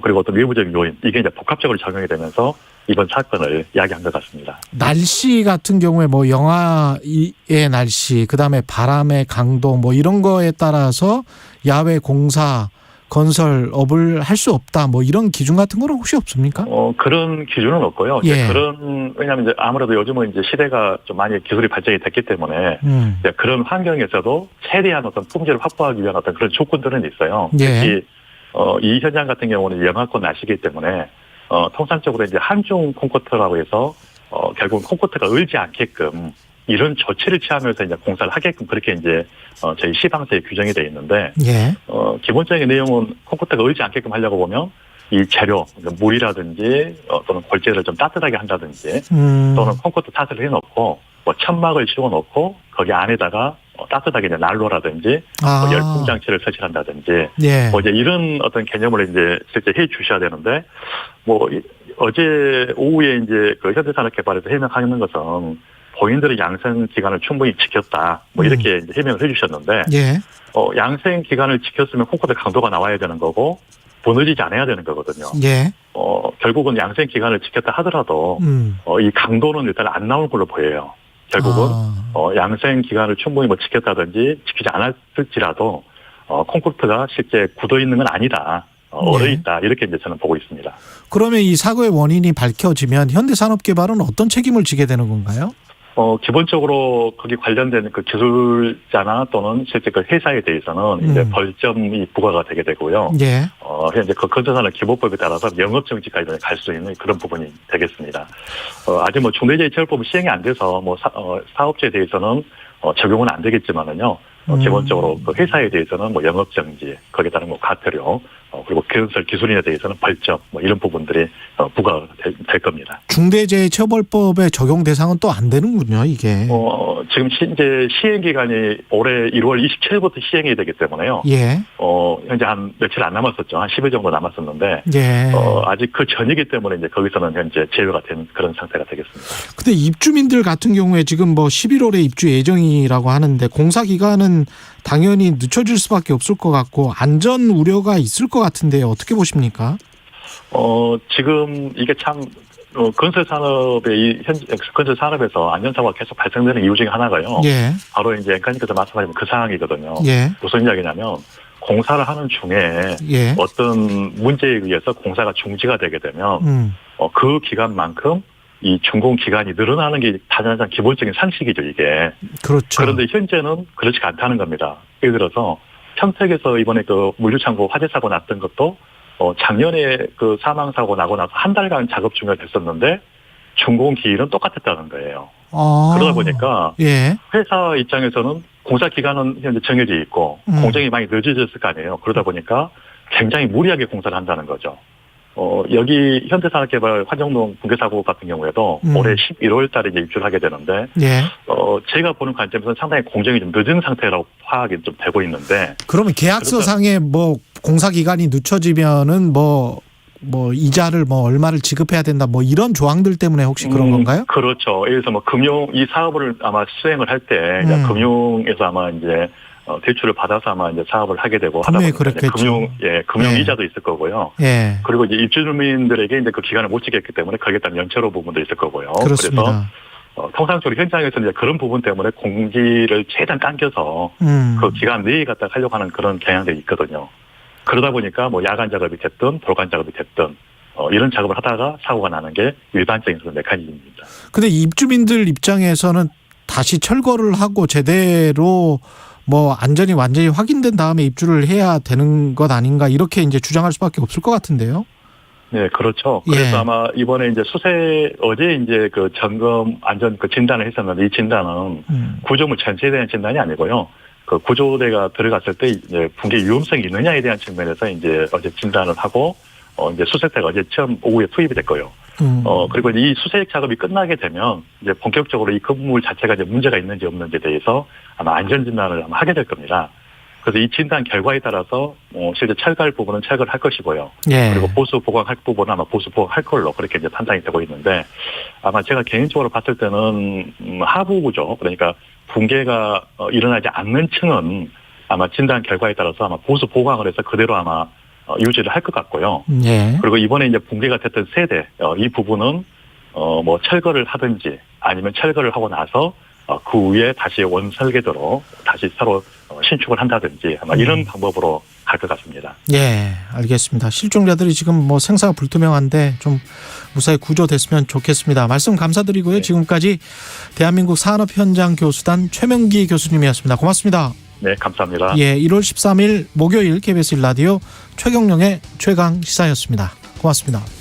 그리고 어떤 외부적인 요인 이게 이제 복합적으로 작용이 되면서 이번 사건을 야기한 것 같습니다. 날씨 같은 경우에 뭐 영하의 날씨, 그다음에 바람의 강도 뭐 이런 거에 따라서 야외 공사 건설업을 할 수 없다. 뭐 이런 기준 같은 거는 혹시 없습니까? 그런 기준은 없고요. 예. 이제 왜냐하면 이제 아무래도 요즘은 이제 시대가 좀 많이 기술이 발전이 됐기 때문에 이제 그런 환경에서도 최대한 어떤 품질을 확보하기 위한 어떤 그런 조건들은 있어요. 예. 특히 이 현장 같은 경우는 영하권 날씨이기 때문에 통상적으로 이제 한중 콘크리트라고 해서 결국 콘크리트가 얼지 않게끔 이런 조치를 취하면서 이제 공사를 하게끔 그렇게 이제 저희 시방서에 규정이 되어 있는데 예. 기본적인 내용은 콘크리트가 얼지 않게끔 하려고 보면 이 재료, 물이라든지 또는 골재를 좀 따뜻하게 한다든지 또는 콘크리트 타설을 해놓고 뭐 천막을 씌워놓고 거기 안에다가 따뜻하게 이제 난로라든지 뭐 열풍 장치를 설치한다든지 예. 뭐 이제 이런 어떤 개념을 이제 실제 해 주셔야 되는데 뭐 어제 오후에 이제 그 현대산업개발에서 해명하는 것은 본인들의 양생 기간을 충분히 지켰다 뭐 이렇게 이제 해명을 해주셨는데 예. 양생 기간을 지켰으면 콘크리트 강도가 나와야 되는 거고 무너지지 않아야 되는 거거든요. 예. 결국은 양생 기간을 지켰다 하더라도 이 강도는 일단 안 나올 걸로 보여요. 결국은 양생 기간을 충분히 뭐 지켰다든지 지키지 않았을지라도 콘크리트가 실제 굳어 있는 건 아니다. 얼어 있다. 이렇게 이제 저는 보고 있습니다. 그러면 이 사고의 원인이 밝혀지면 현대산업개발은 어떤 책임을 지게 되는 건가요? 기본적으로 거기 관련된 그 기술자나 또는 실제 그 회사에 대해서는 이제 벌점이 부과가 되게 되고요. 예. 현재 그 건설산업 기본법에 따라서 영업정지까지 갈 수 있는 그런 부분이 되겠습니다. 아직 뭐 중대재해처벌법이 시행이 안 돼서 뭐 사업체에 대해서는 적용은 안 되겠지만은요. 기본적으로 그 회사에 대해서는 뭐 영업정지, 거기에 따른 뭐 과태료, 그리고 건설 기술인에 대해서는 벌점 뭐 이런 부분들이 부과가 될 겁니다. 중대재해처벌법의 적용 대상은 또 안 되는군요, 이게. 지금 이제 시행 기간이 올해 1월 27일부터 시행이 되기 때문에요. 예. 현재 한 며칠 안 남았었죠. 한 10일 정도 남았었는데. 예. 아직 그 전이기 때문에 이제 거기서는 현재 제외가 된 그런 상태가 되겠습니다. 근데 입주민들 같은 경우에 지금 뭐 11월에 입주 예정이라고 하는데 공사 기간은 당연히 늦춰질 수밖에 없을 것 같고 안전 우려가 있을 것 같은데 어떻게 보십니까? 지금 이게 참 건설 산업의 건설 산업에서 안전사고가 계속 발생되는 이유 중에 하나가요. 예. 바로 이제 앵커님께서 말씀하신 그 상황이거든요. 예. 무슨 이야기냐면 공사를 하는 중에 예. 어떤 문제에 의해서 공사가 중지가 되게 되면 그 기간만큼 이 준공 기간이 늘어나는 게 가장 기본적인 상식이죠, 이게. 그렇죠. 그런데 현재는 그렇지가 않다는 겁니다. 예를 들어서 평택에서 이번에 그 물류창고 화재 사고 났던 것도 작년에 그 사망 사고 나고 나서 한 달간 작업 중에 됐었는데 준공 기일은 똑같았다는 거예요. 그러다 보니까 예. 회사 입장에서는 공사 기간은 현재 정해져 있고 공정이 많이 늦어졌을 거 아니에요. 그러다 보니까 굉장히 무리하게 공사를 한다는 거죠. 여기 현대산업개발 환정동 붕괴 사고 같은 경우에도 올해 11월 달에 이제 입주를 하게 되는데, 예. 제가 보는 관점에서는 상당히 공정이 좀 늦은 상태라고 파악이 좀 되고 있는데. 그러면 계약서상에 뭐 공사 기간이 늦춰지면은 뭐 이자를 뭐 얼마를 지급해야 된다 뭐 이런 조항들 때문에 혹시 그런 건가요? 그렇죠. 예를 들어서 뭐 이 사업을 아마 수행을 할 때 금융에서 아마 이제 대출을 받아서 아마 이제 사업을 하게 되고 하다 보니까 금융 이자도 있을 거고요. 예. 그리고 이제 입주민들에게 이제 그 기간을 못 지켰기 때문에 거기에 따른 연체료 부분도 있을 거고요. 그렇습니다. 그래서 통상적으로 현장에서 이제 그런 부분 때문에 공지를 최대한 당겨서 그 기간 내에 갖다 하려고 하는 그런 경향들이 있거든요. 그러다 보니까 뭐 야간 작업이 됐든 돌간 작업이 됐든 이런 작업을 하다가 사고가 나는 게 일반적인 그런 메커니즘입니다. 근데 입주민들 입장에서는 다시 철거를 하고 제대로 뭐 안전이 완전히 확인된 다음에 입주를 해야 되는 것 아닌가 이렇게 이제 주장할 수밖에 없을 것 같은데요. 네, 그렇죠. 그래서 아마 이번에 이제 어제 이제 그 점검 안전 그 진단을 했었는데 이 진단은 구조물 전체에 대한 진단이 아니고요. 그 구조대가 들어갔을 때 이제 붕괴 위험성이 있느냐에 대한 측면에서 이제 어제 진단을 하고 이제 수색대가 어제 처음 오후에 투입이 됐고요. 그리고 이 수색 작업이 끝나게 되면 이제 본격적으로 이 건물 자체가 이제 문제가 있는지 없는지에 대해서 아마 안전 진단을 아마 하게 될 겁니다. 그래서 이 진단 결과에 따라서 실제 철거할 부분은 철거를 할 것이고요. 예. 그리고 보수 보강할 부분은 아마 보수 보강할 걸로 그렇게 이제 판단이 되고 있는데 아마 제가 개인적으로 봤을 때는 하부 구조 그러니까 붕괴가 일어나지 않는 층은 아마 진단 결과에 따라서 아마 보수 보강을 해서 그대로 아마 유지를 할 것 같고요. 예. 그리고 이번에 이제 붕괴가 됐던 세대 이 부분은 뭐 철거를 하든지 아니면 철거를 하고 나서 그 위에 다시 원설계도로 다시 새로 신축을 한다든지 아마 이런 방법으로 갈 것 같습니다. 예, 알겠습니다. 실종자들이 지금 뭐 생사가 불투명한데 좀 무사히 구조됐으면 좋겠습니다. 말씀 감사드리고요. 네. 지금까지 대한민국 산업현장교수단 최명기 교수님이었습니다. 고맙습니다. 네, 감사합니다. 예, 1월 13일 목요일 KBS 1라디오 최경영의 최강시사였습니다. 고맙습니다.